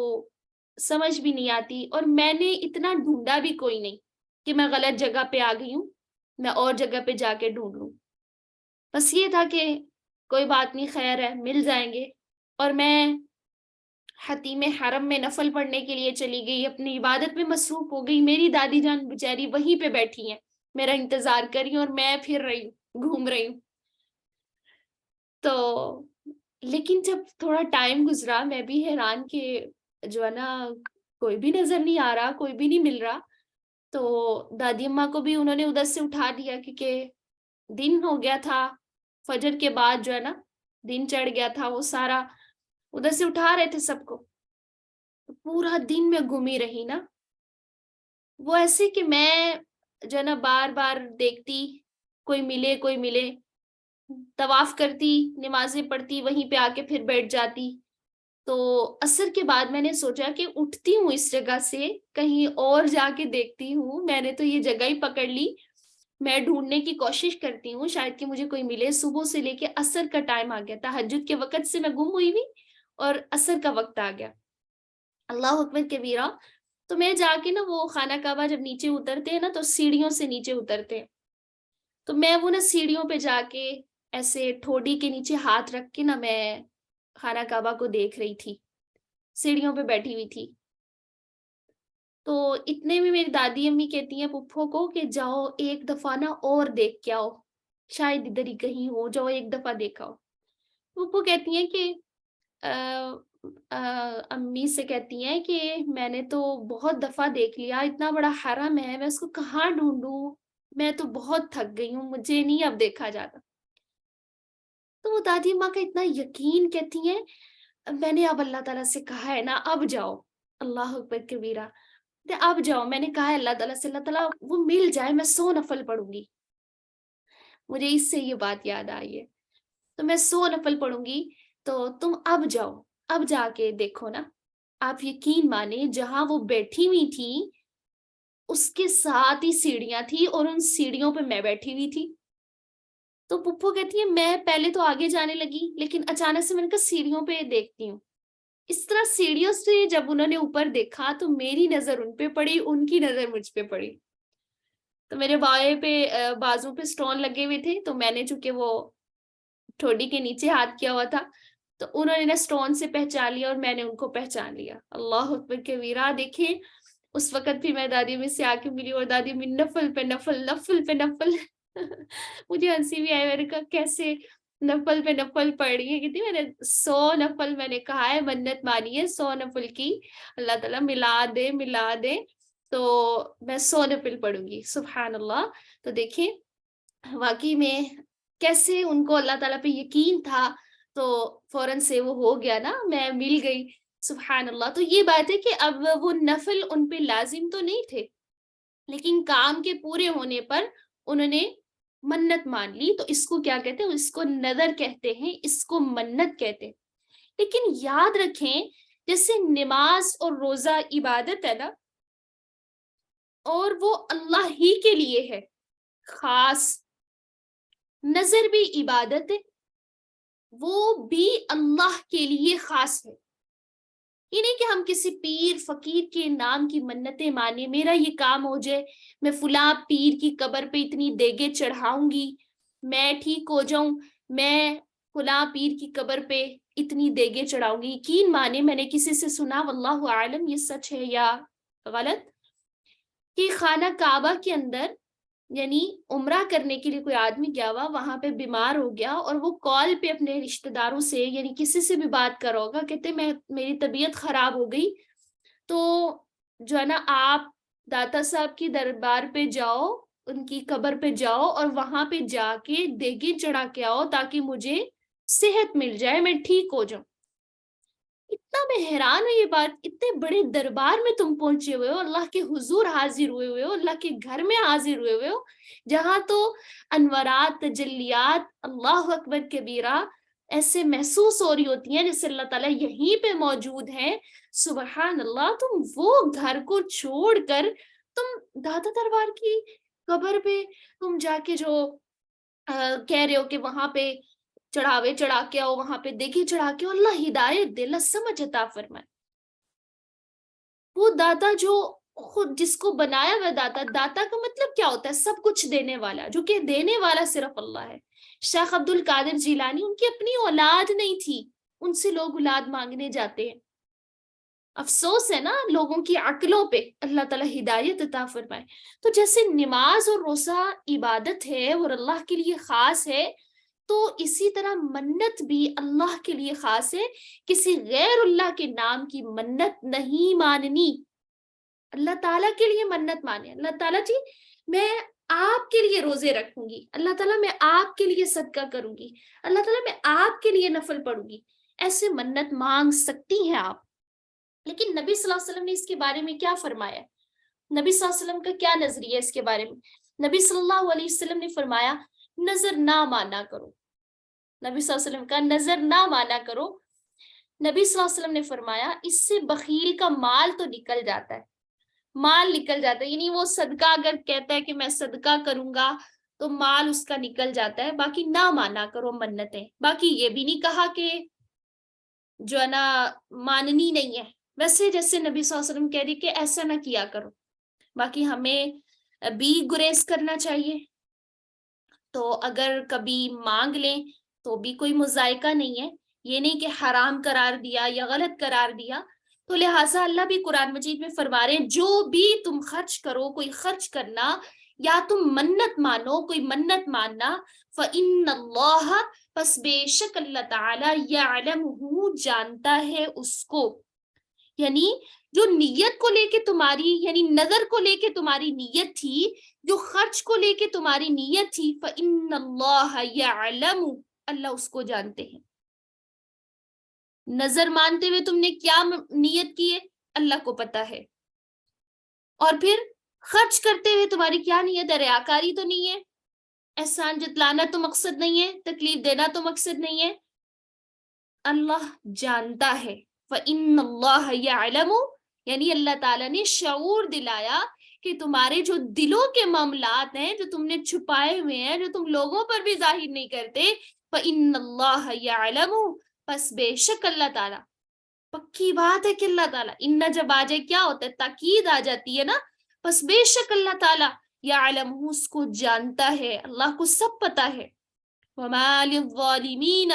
سمجھ بھی نہیں آتی. اور میں نے اتنا ڈھونڈا بھی کوئی نہیں کہ میں غلط جگہ پہ آ گئی ہوں، میں اور جگہ پہ جا کے ڈھونڈ لوں. بس یہ تھا کہ کوئی بات نہیں، خیر ہے، مل جائیں گے. اور میں حتیم حرم میں نفل پڑھنے کے لیے چلی گئی، اپنی عبادت میں مصروف ہو گئی، میری دادی جان بیچاری وہیں پہ بیٹھی ہیں، میرا انتظار کر رہی ہیں، اور میں پھر رہی ہوں، گھوم رہی ہوں. تو لیکن جب تھوڑا ٹائم گزرا میں بھی حیران کہ جو ہے نا کوئی بھی نظر نہیں آ رہا، کوئی بھی نہیں مل رہا. تو دادی اماں کو بھی انہوں نے ادھر سے اٹھا دیا کیونکہ دن ہو گیا تھا، فجر کے بعد جو ہے نا دن چڑھ گیا تھا، وہ سارا ادھر سے اٹھا رہے تھے سب کو. تو پورا دن میں گھومی رہی نا، وہ ایسے کہ میں جو ہے نا بار بار دیکھتی کوئی ملے کوئی ملے، طواف کرتی، نمازیں پڑھتی، وہیں پہ آ کے پھر بیٹھ جاتی. تو عصر کے بعد میں نے سوچا کہ اٹھتی ہوں اس جگہ سے، کہیں اور جا کے دیکھتی ہوں، میں نے تو یہ جگہ ہی پکڑ لی، میں ڈھونڈنے کی کوشش کرتی ہوں شاید کہ مجھے کوئی ملے. صبح سے لے کے عصر کا ٹائم آ گیا، تہجد کے وقت سے میں گم ہوئی ہوئی اور عصر کا وقت آ گیا. اللہ اکبر کبیرہ. تو میں جا کے نا وہ خانہ کعبہ جب نیچے اترتے ہیں نا تو سیڑھیوں سے نیچے اترتے ہیں، تو میں وہ نا سیڑھیوں پہ جا کے ایسے ٹھوڈی کے نیچے ہاتھ رکھ کے نا میں خانہ کعبہ کو دیکھ رہی تھی، سیڑھیوں پہ بیٹھی ہوئی تھی. تو اتنے میں میری دادی امی کہتی ہیں پپھو کو کہ جاؤ ایک دفعہ نا اور دیکھ کے آؤ، شاید ادھر ہی کہیں ہو، جاؤ ایک دفعہ دیکھا ہو. پپھو کہتی ہیں کہ امی سے کہتی ہیں کہ میں نے تو بہت دفعہ دیکھ لیا، اتنا بڑا حرم ہے، میں اس کو کہاں ڈھونڈوں، میں تو بہت تھک گئی ہوں، مجھے نہیں اب دیکھا جاتا. تو وہ دادی ماں کا اتنا یقین، کہتی ہیں میں نے اب اللہ تعالیٰ سے کہا ہے نا اب جاؤ. اللہ اکبر کبیرہ. اب جاؤ، میں نے کہا ہے اللہ تعالیٰ سے، اللہ تعالیٰ وہ مل جائے میں 100 نفل پڑھوں گی. مجھے اس سے یہ بات یاد آئی ہے، تو میں 100 نفل پڑھوں گی، تو تم اب جاؤ، اب جا کے دیکھو نا. آپ یقین مانے جہاں وہ بیٹھی ہوئی تھی اس کے ساتھ ہی سیڑھیاں تھی اور ان سیڑھیوں پہ میں بیٹھی ہوئی تھی. تو پپھو کہتی ہے میں پہلے تو آگے جانے لگی لیکن اچانک سے میں نے کہا سیڑھیوں پہ دیکھتی ہوں. اس طرح سیڑھیوں سے جب انہوں نے اوپر دیکھا تو میری نظر ان پہ پڑی، ان کی نظر مجھ پہ پڑی. تو میرے بائیں پہ بازو پہ اسٹون لگے ہوئے تھے، تو میں نے چونکہ وہ ٹھوڈی کے نیچے ہاتھ کیا ہوا تھا تو انہوں نے نا اسٹون سے پہچان لیا اور میں نے ان کو پہچان لیا. اللہ اکبر کبیرہ. دیکھیں اس وقت بھی میں دادی میں سے آ کے ملی اور دادی میں نفل پہ نفل، نفل پہ نفل. مجھے ہنسی بھی آئی، میں نے کہا کیسے نفل پہ نفل پڑھ رہی ہے، کہتی میں نے 100 نفل میں نے کہا ہے، منت مانی ہے 100 نفل کی، اللہ تعالیٰ ملا دے ملا دے، تو میں 100 نفل پڑھوں گی. سبحان اللہ. تو دیکھیں واقعی میں کیسے ان کو اللہ تعالیٰ پہ یقین تھا، تو فوراً سے وہ ہو گیا نا، میں مل گئی. سبحان اللہ. تو یہ بات ہے کہ اب وہ نفل ان پہ لازم تو نہیں تھے، لیکن کام کے پورے ہونے پر انہوں نے منت مان لی. تو اس کو کیا کہتے ہیں؟ اس کو نظر کہتے ہیں، اس کو منت کہتے ہیں. لیکن یاد رکھیں جیسے نماز اور روزہ عبادت ہے نا، اور وہ اللہ ہی کے لیے ہے خاص، نظر بھی عبادت ہے، وہ بھی اللہ کے لیے خاص ہے. یہ نہیں کہ ہم کسی پیر فقیر کے نام کی منتیں مانے، میرا یہ کام ہو جائے، میں فلاں پیر کی قبر پہ اتنی دیگیں چڑھاؤں گی، میں ٹھیک ہو جاؤں، میں فلاں پیر کی قبر پہ اتنی دیگیں چڑھاؤں گی. یقین مانے میں نے کسی سے سنا، واللہ عالم یہ سچ ہے یا غلط، کہ خانہ کعبہ کے اندر یعنی عمرہ کرنے کے لیے کوئی آدمی گیا ہوا، وہاں پہ بیمار ہو گیا اور وہ کال پہ اپنے رشتہ داروں سے یعنی کسی سے بھی بات کر رہا ہوگا، کہتے میری طبیعت خراب ہو گئی، تو جو ہے نا آپ داتا صاحب کی دربار پہ جاؤ، ان کی قبر پہ جاؤ اور وہاں پہ جا کے دیگیں چڑھا کے آؤ تاکہ مجھے صحت مل جائے، میں ٹھیک ہو جاؤں. اتنا میں حیران ہوں یہ بات، اتنے بڑے دربار میں تم پہنچے ہوئے ہو، اللہ کے حضور حاضر ہوئے ہوئے ہو، اللہ کے گھر میں حاضر ہوئے ہوئے ہو، جہاں تو انوارات تجلیات اللہ اکبر کبیرہ ایسے محسوس ہو رہی ہوتی ہیں جیسے اللہ تعالیٰ یہیں پہ موجود ہے. سبحان اللہ. تم وہ گھر کو چھوڑ کر تم داتا دربار کی قبر پہ تم جا کے جو کہہ رہے ہو کہ وہاں پہ چڑھاوے چڑھا کے آؤ، وہاں پہ دیکھیں چڑھا کے آؤ. اللہ ہدایت دے، اللہ سمجھ عطا فرمائے. وہ داتا جو خود جس کو بنایا ہوا داتا، داتا کا مطلب کیا ہوتا ہے؟ سب کچھ دینے والا، جو کہ دینے والا صرف اللہ ہے. شیخ عبد القادر جیلانی، ان کی اپنی اولاد نہیں تھی، ان سے لوگ اولاد مانگنے جاتے ہیں. افسوس ہے نا لوگوں کی عقلوں پہ، اللہ تعالیٰ ہدایت عطا فرمائے۔ تو جیسے نماز اور روزہ عبادت ہے اور اللہ کے لیے خاص ہے، تو اسی طرح منت بھی اللہ کے لیے خاص ہے۔ کسی غیر اللہ کے نام کی منت نہیں ماننی، اللہ تعالیٰ کے لیے منت مانے۔ اللہ تعالیٰ جی میں آپ کے لیے روزے رکھوں گی، اللہ تعالیٰ میں آپ کے لیے صدقہ کروں گی، اللہ تعالیٰ میں آپ کے لیے نفل پڑھوں گی، ایسے منت مانگ سکتی ہیں آپ۔ لیکن نبی صلی اللہ علیہ وسلم نے اس کے بارے میں کیا فرمایا؟ نبی صلی اللہ علیہ وسلم کا کیا نظریہ ہے اس کے بارے میں؟ نبی صلی اللہ علیہ وسلم نے فرمایا نظر نہ مانا کرو۔ نبی صلی اللہ علیہ وسلم کا نظر نہ مانا کرو۔ نبی صلی اللہ علیہ وسلم نے فرمایا اس سے بخیل کا مال تو نکل جاتا ہے، مال نکل جاتا ہے، یعنی وہ صدقہ اگر کہتا ہے کہ میں صدقہ کروں گا تو مال اس کا نکل جاتا ہے، باقی نہ مانا کرو منتیں۔ باقی یہ بھی نہیں کہا کہ جو ہے نا ماننی نہیں ہے، ویسے جیسے نبی صلی اللہ علیہ وسلم کہہ رہی کہ ایسا نہ کیا کرو۔ باقی ہمیں بھی گریز کرنا چاہیے، تو اگر کبھی مانگ لیں تو بھی کوئی مذائقہ نہیں ہے، یہ نہیں کہ حرام قرار دیا یا غلط قرار دیا۔ تو لہٰذا اللہ بھی قرآن مجید میں فرما رہے ہیں جو بھی تم خرچ کرو، کوئی خرچ کرنا یا تم منت مانو، کوئی منت ماننا، فَإِنَّ اللَّهَ پس بے شک اللہ تعالیٰ يَعْلَمُهُ جانتا ہے اس کو، یعنی جو نیت کو لے کے تمہاری، یعنی نظر کو لے کے تمہاری نیت تھی، جو خرچ کو لے کے تمہاری نیت تھی، فَإِنَّ اللَّهَ يَعْلَمُ اللہ اس کو جانتے ہیں۔ نظر مانتے ہوئے تم نے کیا نیت کی ہے اللہ کو پتا ہے، اور پھر خرچ کرتے ہوئے تمہاری کیا نیت ہے، ریاکاری تو نہیں ہے، احسان جتلانا تو مقصد نہیں ہے، تکلیف دینا تو مقصد نہیں ہے، اللہ جانتا ہے۔ فَإِنَّ اللَّهَ يَعْلَمُ یعنی اللہ تعالیٰ نے شعور دلایا کہ تمہارے جو دلوں کے معاملات ہیں، جو تم نے چھپائے ہوئے ہیں، جو تم لوگوں پر بھی ظاہر نہیں کرتے، فَإِنَّ اللَّهَ يَعْلَمُ پس بے شک اللہ تعالیٰ، پکی بات ہے کہ اللہ تعالیٰ، ان جب آ جائے کیا ہوتا ہے، تاکید آ جاتی ہے نا، پس بے شک اللہ تعالیٰ یعلم اس کو جانتا ہے، اللہ کو سب پتا ہے۔ وَمَا لِلظَّالِمِينَ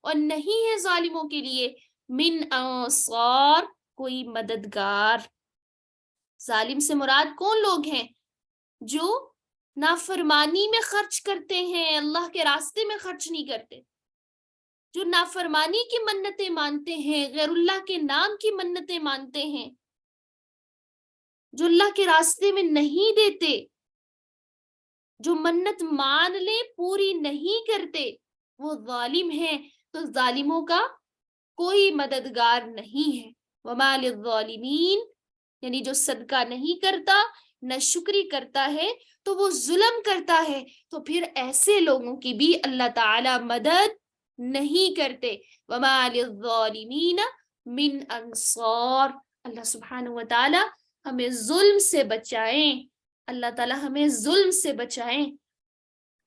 اور نہیں ہے ظالموں کے لیے من انصار کوئی مددگار۔ ظالم سے مراد کون لوگ ہیں؟ جو نافرمانی میں خرچ کرتے ہیں، اللہ کے راستے میں خرچ نہیں کرتے، جو نافرمانی کی منتیں مانتے ہیں، غیر اللہ کے نام کی منتیں مانتے ہیں، جو اللہ کے راستے میں نہیں دیتے، جو منت مان لے پوری نہیں کرتے، وہ ظالم ہیں۔ تو ظالموں کا کوئی مددگار نہیں ہے۔ وَمَا لِلظَّالِمِينَ یعنی جو صدقہ نہیں کرتا، نہ شکری کرتا ہے، تو وہ ظلم کرتا ہے، تو پھر ایسے لوگوں کی بھی اللہ تعالی مدد نہیں کرتے۔ وَمَا لِلظَّالِمِينَ مِنْ انصار اللہ سبحانہ وتعالی ہمیں ظلم سے بچائیں، اللہ تعالی ہمیں ظلم سے بچائیں،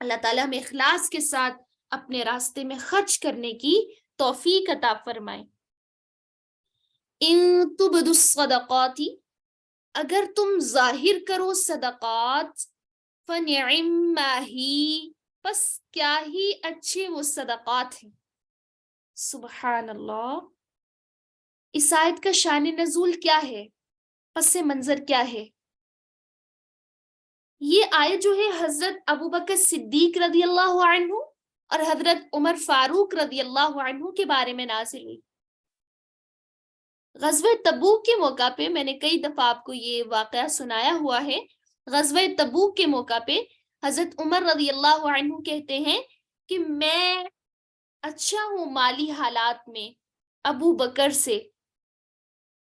اللہ تعالی ہمیں اخلاص کے ساتھ اپنے راستے میں خرچ کرنے کی توفیق عطا فرمائیں۔ ان تبدوا الصدقات اگر تم ظاہر کرو صدقات، فنعما ہی پس کیا ہی اچھے وہ صدقات ہیں۔ سبحان اللہ، اس آیت کا شان نزول کیا ہے، پس منظر کیا ہے؟ یہ آیت جو ہے حضرت ابوبکر صدیق رضی اللہ عنہ اور حضرت عمر فاروق رضی اللہ عنہ کے بارے میں نازل ہوئی۔ غزوہ تبوک کے موقع پہ میں نے کئی دفعہ آپ کو یہ واقعہ سنایا ہوا ہے۔ غزوہ تبوک کے موقع پہ حضرت عمر رضی اللہ عنہ کہتے ہیں کہ میں اچھا ہوں مالی حالات میں ابو بکر سے،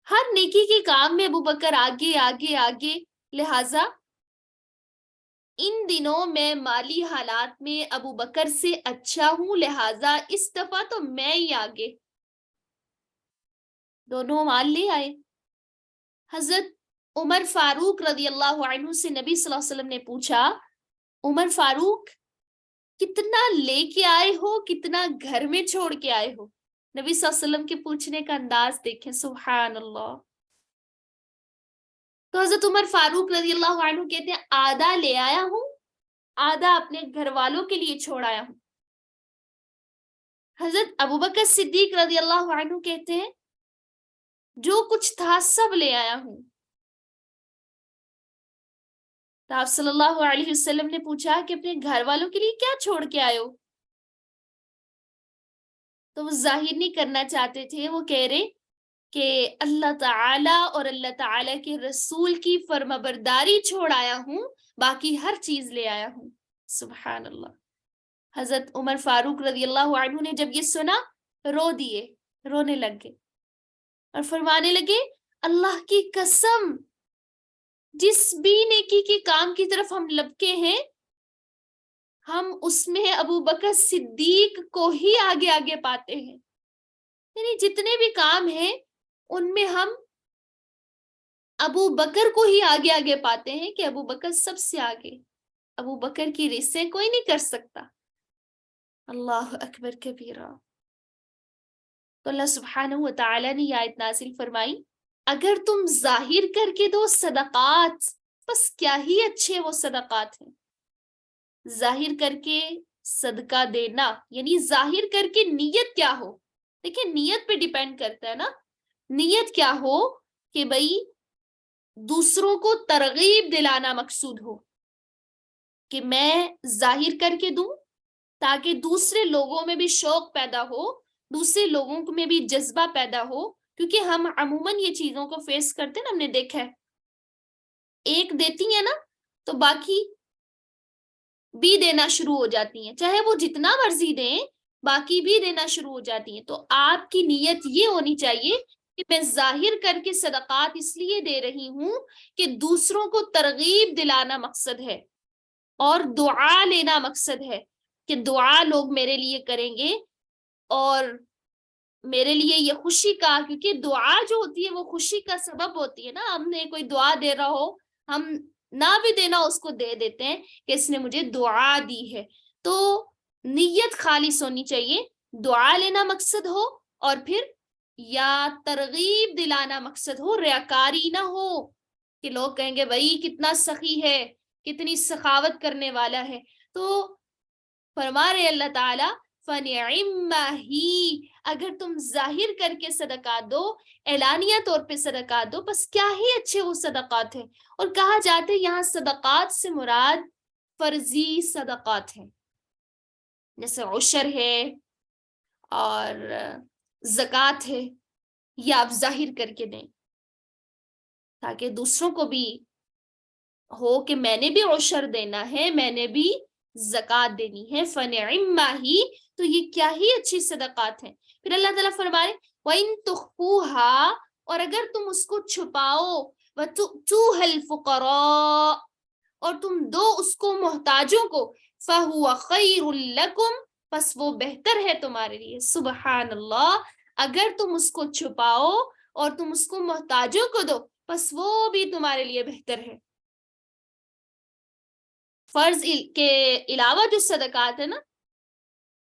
ہر نیکی کے کام میں ابو بکر آگے آگے آگے، لہٰذا ان دنوں میں مالی حالات میں ابو بکر سے اچھا ہوں، لہٰذا اس دفعہ تو میں ہی آگے۔ دونوں مال لے آئے۔ حضرت عمر فاروق رضی اللہ عنہ سے نبی صلی اللہ علیہ وسلم نے پوچھا، عمر فاروق کتنا لے کے آئے ہو، کتنا گھر میں چھوڑ کے آئے ہو؟ نبی صلی اللہ علیہ وسلم کے پوچھنے کا انداز دیکھیں، سبحان اللہ۔ تو حضرت عمر فاروق رضی اللہ عنہ کہتے ہیں آدھا لے آیا ہوں، آدھا اپنے گھر والوں کے لیے چھوڑ آیا ہوں۔ حضرت ابوبکر صدیق رضی اللہ عنہ کہتے ہیں جو کچھ تھا سب لے آیا ہوں. تو آپ صلی اللہ علیہ وسلم نے پوچھا کہ اپنے گھر والوں کے لیے کیا چھوڑ کے آئے ہو؟ تو وہ ظاہر نہیں کرنا چاہتے تھے، وہ کہہ رہے کہ اللہ تعالی اور اللہ تعالی کے رسول کی فرما برداری چھوڑ آیا ہوں، باقی ہر چیز لے آیا ہوں. سبحان اللہ. حضرت عمر فاروق رضی اللہ عنہ نے جب یہ سنا رو دیے، رونے لگ گئے اور فرمانے لگے اللہ کی قسم، جس بھی نیکی کے کام کی طرف ہم لپکے ہیں ہم اس میں ابو بکر صدیق کو ہی آگے آگے پاتے ہیں. یعنی جتنے بھی کام ہیں ان میں ہم ابو بکر کو ہی آگے آگے پاتے ہیں کہ ابو بکر سب سے آگے، ابو بکر کی ریسیں کوئی نہیں کر سکتا. اللہ اکبر کبیرہ. تو اللہ سبحانہ و تعالی نے یہ آیت نازل فرمائی، اگر تم ظاہر کر کے دو صدقات، بس کیا ہی اچھے وہ صدقات ہیں. ظاہر کر کے صدقہ دینا یعنی ظاہر کر کے نیت کیا ہو. دیکھیں نیت پہ ڈیپینڈ کرتا ہے نا. نیت کیا ہو کہ بھئی دوسروں کو ترغیب دلانا مقصود ہو کہ میں ظاہر کر کے دوں تاکہ دوسرے لوگوں میں بھی شوق پیدا ہو، دوسرے لوگوں میں بھی جذبہ پیدا ہو. کیونکہ ہم عموماً یہ چیزوں کو فیس کرتے ہیں نا، ہم نے دیکھا ہے ایک دیتی ہے نا تو باقی بھی دینا شروع ہو جاتی ہیں، چاہے وہ جتنا مرضی دیں باقی بھی دینا شروع ہو جاتی ہیں. تو آپ کی نیت یہ ہونی چاہیے کہ میں ظاہر کر کے صدقات اس لیے دے رہی ہوں کہ دوسروں کو ترغیب دلانا مقصد ہے اور دعا لینا مقصد ہے کہ دعا لوگ میرے لیے کریں گے اور میرے لیے یہ خوشی کا، کیونکہ دعا جو ہوتی ہے وہ خوشی کا سبب ہوتی ہے نا. ہم نے کوئی دعا دے رہا ہو، ہم نہ بھی دینا اس کو دے دیتے ہیں کہ اس نے مجھے دعا دی ہے. تو نیت خالص ہونی چاہیے، دعا لینا مقصد ہو اور پھر یا ترغیب دلانا مقصد ہو، ریاکاری نہ ہو کہ لوگ کہیں گے بھائی کتنا سخی ہے، کتنی سخاوت کرنے والا ہے. تو فرما رہے اللہ تعالیٰ فَنِعِمَّ ہی، اگر تم ظاہر کر کے صدقات دو، اعلانیہ طور پہ صدقات دو، بس کیا ہی اچھے وہ صدقات ہیں. اور کہا جاتا ہے یہاں صدقات سے مراد فرضی صدقات ہیں، جیسے عشر ہے اور زکوٰۃ ہے، یہ آپ ظاہر کر کے دیں تاکہ دوسروں کو بھی ہو کہ میں نے بھی عشر دینا ہے، میں نے بھی زکوٰۃ دینی ہے. فَنِعِمَّ ہی، تو یہ کیا ہی اچھی صدقات ہیں. پھر اللہ تعالیٰ فرمائے وَإِن تُخْفُوهَا، اور اگر تم اس کو چھپاؤ، وَتُؤْتُوهَا الْفُقَرَاءَ، اور تم دو اس کو محتاجوں کو، فَهُوَ خَيْرٌ لَكُمْ، پس وہ بہتر ہے تمہارے لیے. سبحان اللہ. اگر تم اس کو چھپاؤ اور تم اس کو محتاجوں کو دو پس وہ بھی تمہارے لیے بہتر ہے. فرض کے علاوہ جو صدقات ہے نا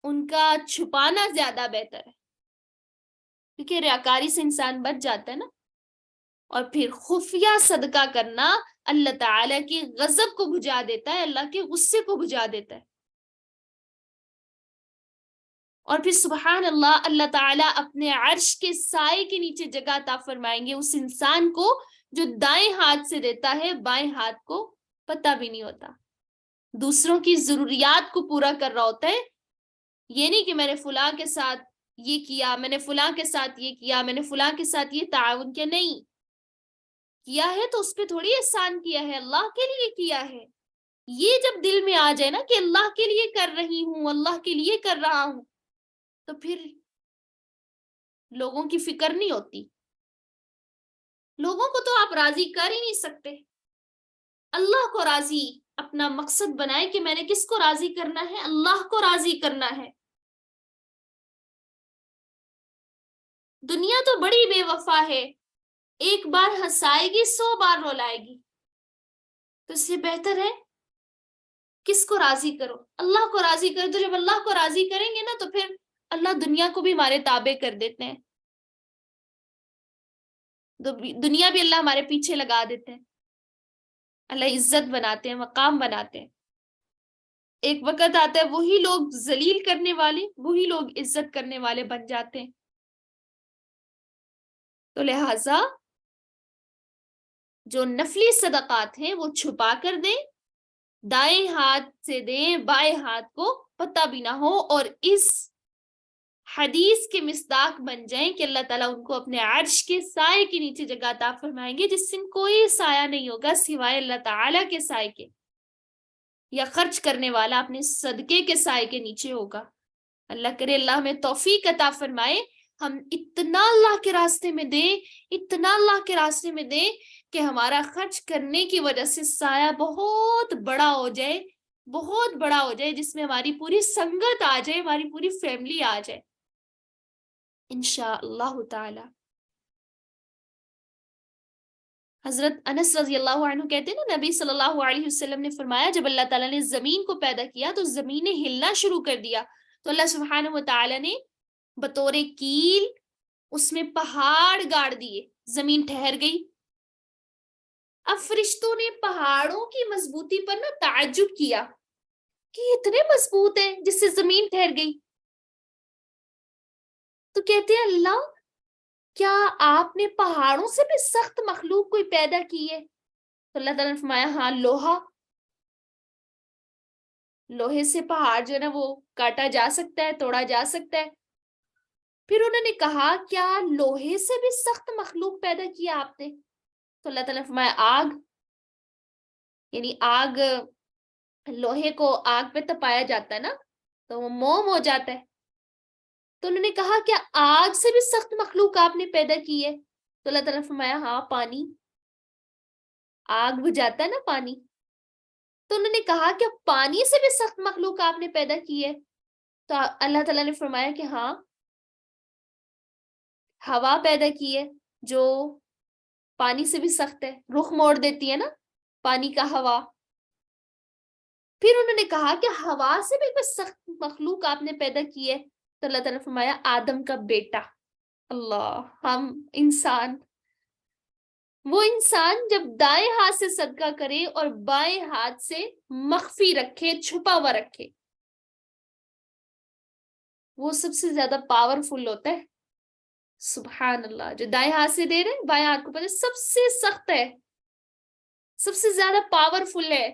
ان کا چھپانا زیادہ بہتر ہے، کیونکہ ریاکاری سے انسان بچ جاتا ہے نا. اور پھر خفیہ صدقہ کرنا اللہ تعالیٰ کی غضب کو بجھا دیتا ہے، اللہ کے غصے کو بجھا دیتا ہے. اور پھر سبحان اللہ، اللہ تعالیٰ اپنے عرش کے سائے کے نیچے جگہ عطا فرمائیں گے اس انسان کو جو دائیں ہاتھ سے دیتا ہے بائیں ہاتھ کو پتہ بھی نہیں ہوتا، دوسروں کی ضروریات کو پورا کر رہا ہوتا ہے. یہ نہیں کہ میں نے فلاں کے ساتھ یہ کیا، میں نے فلاں کے ساتھ یہ کیا، میں نے فلاں کے ساتھ یہ تعاون کیا، نہیں کیا ہے تو اس پہ تھوڑی احسان کیا ہے، اللہ کے لیے کیا ہے. یہ جب دل میں آ جائے نا کہ اللہ کے لیے کر رہی ہوں، اللہ کے لیے کر رہا ہوں، تو پھر لوگوں کی فکر نہیں ہوتی. لوگوں کو تو آپ راضی کر ہی نہیں سکتے. اللہ کو راضی اپنا مقصد بنائے کہ میں نے کس کو راضی کرنا ہے، اللہ کو راضی کرنا ہے. دنیا تو بڑی بے وفا ہے، ایک بار ہنسائے گی 100 بار رولائے گی. تو اس سے بہتر ہے کس کو راضی کرو، اللہ کو راضی کرو. تو جب اللہ کو راضی کریں گے نا تو پھر اللہ دنیا کو بھی ہمارے تابع کر دیتے ہیں، دنیا بھی اللہ ہمارے پیچھے لگا دیتے ہیں، اللہ عزت بناتے ہیں، مقام بناتے ہیں. ایک وقت آتا ہے وہی لوگ ذلیل کرنے والے وہی لوگ عزت کرنے والے بن جاتے ہیں. تو لہٰذا جو نفلی صدقات ہیں وہ چھپا کر دیں، دائیں ہاتھ سے دیں، بائیں ہاتھ کو پتہ بھی نہ ہو، اور اس حدیث کے مصداق بن جائیں کہ اللہ تعالیٰ ان کو اپنے عرش کے سائے کے نیچے جگہ عطا فرمائیں گے جس سے کوئی سایہ نہیں ہوگا سوائے اللہ تعالیٰ کے سائے کے، یا خرچ کرنے والا اپنے صدقے کے سائے کے نیچے ہوگا۔ اللہ کرے اللہ ہمیں توفیق عطا فرمائے، ہم اتنا اللہ کے راستے میں دیں، اتنا اللہ کے راستے میں دیں کہ ہمارا خرچ کرنے کی وجہ سے سایہ بہت بڑا ہو جائے، بہت بڑا ہو جائے، جس میں ہماری پوری سنگت آ جائے، ہماری پوری فیملی آ جائے انشاءاللہ تعالی۔ حضرت انس رضی اللہ عنہ کہتے ہیں نا، نبی صلی اللہ علیہ وسلم نے فرمایا جب اللہ تعالیٰ نے زمین کو پیدا کیا تو زمین نے ہلنا شروع کر دیا، تو اللہ سبحانہ و تعالیٰ نے بطور کیل اس میں پہاڑ گاڑ دیے، زمین ٹھہر گئی۔ اب فرشتوں نے پہاڑوں کی مضبوطی پر نا تعجب کیا کہ یہ اتنے مضبوط ہیں جس سے زمین ٹھہر گئی، تو کہتے ہیں اللہ کیا آپ نے پہاڑوں سے بھی سخت مخلوق کوئی پیدا کی ہے؟ تو اللہ تعالیٰ نے فرمایا ہاں، لوہے سے پہاڑ جو ہے نا وہ کاٹا جا سکتا ہے، توڑا جا سکتا ہے۔ پھر انہوں نے کہا کیا لوہے سے بھی سخت مخلوق پیدا کیا آپ نے؟ تو اللہ تعالیٰ نے فرمایا آگ، یعنی آگ، لوہے کو آگ پہ تپایا جاتا ہے نا تو وہ موم ہو جاتا ہے۔ تو انہوں نے کہا کیا آگ سے بھی سخت مخلوق آپ نے پیدا کی ہے؟ تو اللہ تعالیٰ نے فرمایا ہاں، پانی، آگ بجھاتا ہے نا پانی۔ تو انہوں نے کہا کہ پانی سے بھی سخت مخلوق آپ نے پیدا کی ہے؟ تو اللہ تعالیٰ نے فرمایا کہ ہاں، ہوا پیدا کی ہے جو پانی سے بھی سخت ہے، رخ موڑ دیتی ہے نا پانی کا ہوا۔ پھر انہوں نے کہا کہ ہوا سے بھی کوئی سخت مخلوق آپ نے پیدا کی ہے؟ تو اللہ تعالیٰ نے فرمایا آدم کا بیٹا۔ اللہ، ہم انسان، وہ انسان جب دائیں ہاتھ سے صدقہ کرے اور بائیں ہاتھ سے مخفی رکھے، چھپا ہوا رکھے، وہ سب سے زیادہ پاورفل ہوتا ہے۔ سبحان اللہ، جو دائیں ہاتھ سے دے رہے بائیں ہاتھ کو پتہ سب سے سخت ہے، سب سے زیادہ پاورفل ہے،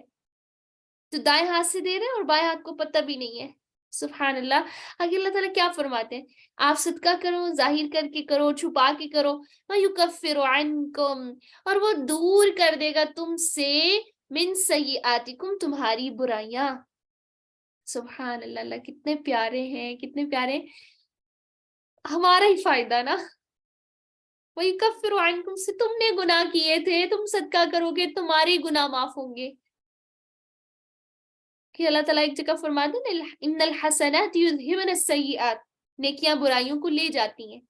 جو دائیں ہاتھ سے دے رہے اور بائیں ہاتھ کو پتہ بھی نہیں ہے۔ سبحان اللہ۔ آگے اللہ تعالیٰ کیا فرماتے ہیں؟ آپ صدقہ کرو، ظاہر کر کے کرو، چھپا کے کرو، وَيُكَفِّرُ عَنْكُمْ، اور وہ دور کر دے گا تم سے، من سیئاتکم، تمہاری برائیاں۔ سبحان اللہ، اللہ کتنے پیارے ہیں، کتنے پیارے، ہمارا ہی فائدہ نا۔ وَيُكَفِّرُ عَنْكُمْ سے تم نے گناہ کیے تھے، تم صدقہ کرو گے تمہارے گناہ معاف ہوں گے۔ کہ اللہ تعالیٰ ایک جگہ فرماتے ہیں ان الحسنات یذہبن السیئات، نیکیاں برائیوں کو لے جاتی ہیں۔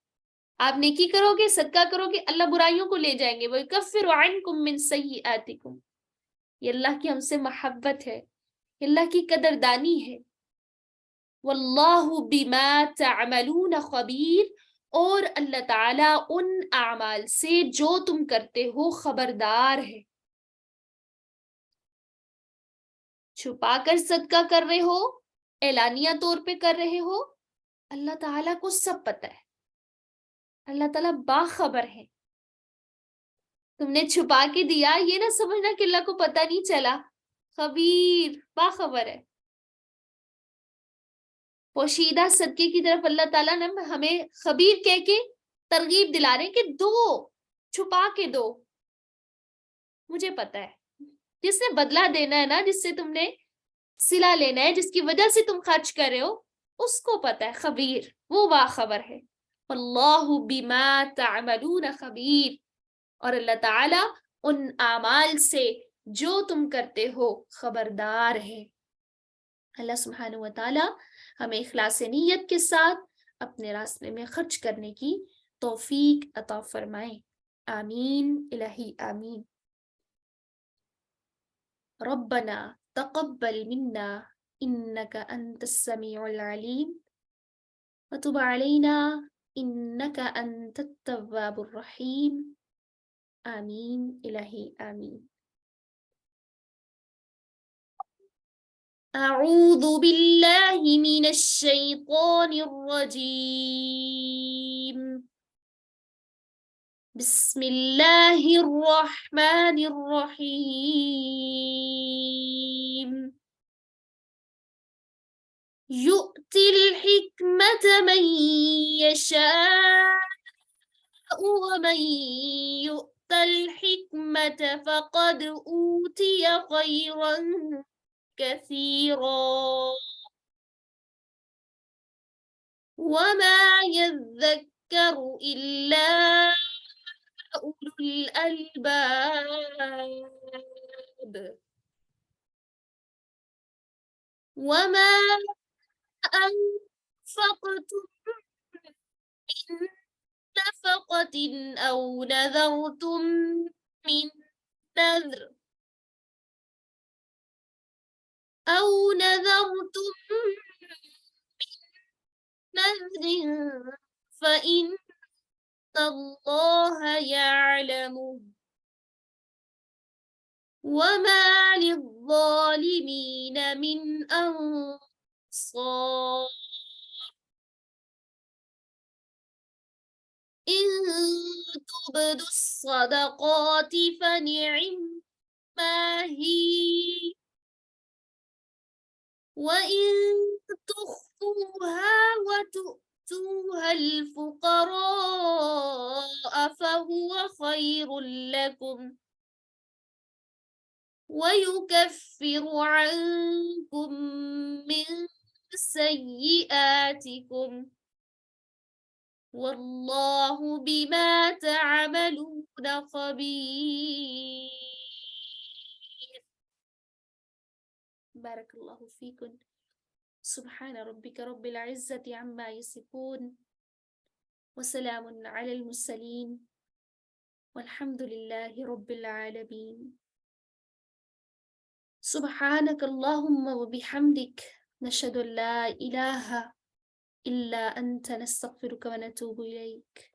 آپ نیکی کرو گے، صدقہ کرو گے، اللہ برائیوں کو لے جائیں گے۔ وَيُكَفِّرُ عَنْكُمْ مِنْ سَيِّئَاتِكُمْ، یہ اللہ کی ہم سے محبت ہے، یہ اللہ کی قدردانی ہے۔ وَاللَّهُ بِمَا تَعْمَلُونَ خَبِيرٌ، اور اللہ تعالیٰ ان اعمال سے جو تم کرتے ہو خبردار ہے۔ چھپا کر صدقہ کر رہے ہو، اعلانیہ طور پہ کر رہے ہو، اللہ تعالیٰ کو سب پتہ ہے، اللہ تعالیٰ باخبر ہے۔ تم نے چھپا کے دیا، یہ نہ سمجھنا کہ اللہ کو پتہ نہیں چلا، خبیر، باخبر ہے۔ پوشیدہ صدقے کی طرف اللہ تعالیٰ نے ہمیں خبیر کہہ کے ترغیب دلا رہے کہ دو، چھپا کے دو، مجھے پتہ ہے۔ جس نے بدلہ دینا ہے نا، جس سے تم نے صلہ لینا ہے، جس کی وجہ سے تم خرچ کر رہے ہو، اس کو پتہ ہے، خبیر، وہ باخبر ہے۔ اللہ بما تعملون خبیر، اور اللہ تعالیٰ ان اعمال سے جو تم کرتے ہو خبردار ہے۔ اللہ سبحانہ و تعالیٰ ہمیں اخلاص نیت کے ساتھ اپنے راستے میں خرچ کرنے کی توفیق عطا فرمائے، آمین الہی آمین۔ ربنا تقبل منا انك انت السميع العليم وتب علينا انك انت التواب الرحيم، آمین الہی آمین۔ اعوذ باللہ من الشیطان الرجیم، بسم الله الرحمن الرحيم يؤتي الحكمة من يشاء ومن يؤت الحكمة فقد أوتي خيرا كثيرا وما يذكر إلا أولو الألباب وما أنفقتم من نفقة أو نذرتم من نذر فإن الله يعلمه وما للظالمين من أنصار إن تبدوا الصدقات فنعما هي وإن تخفوها وتؤتوها الفقراء فهو خير لكم ويكفر عنكم من سيئاتكم والله بما تعملون خبير. بارك الله فيكم. سبحان ربك رب العزة عما يصفون وسلام على المرسلين والحمد لله رب العالمين. سبحانك اللهم وبحمدك نشهد أن لا إله إلا أنت نستغفرك ونتوب إليك.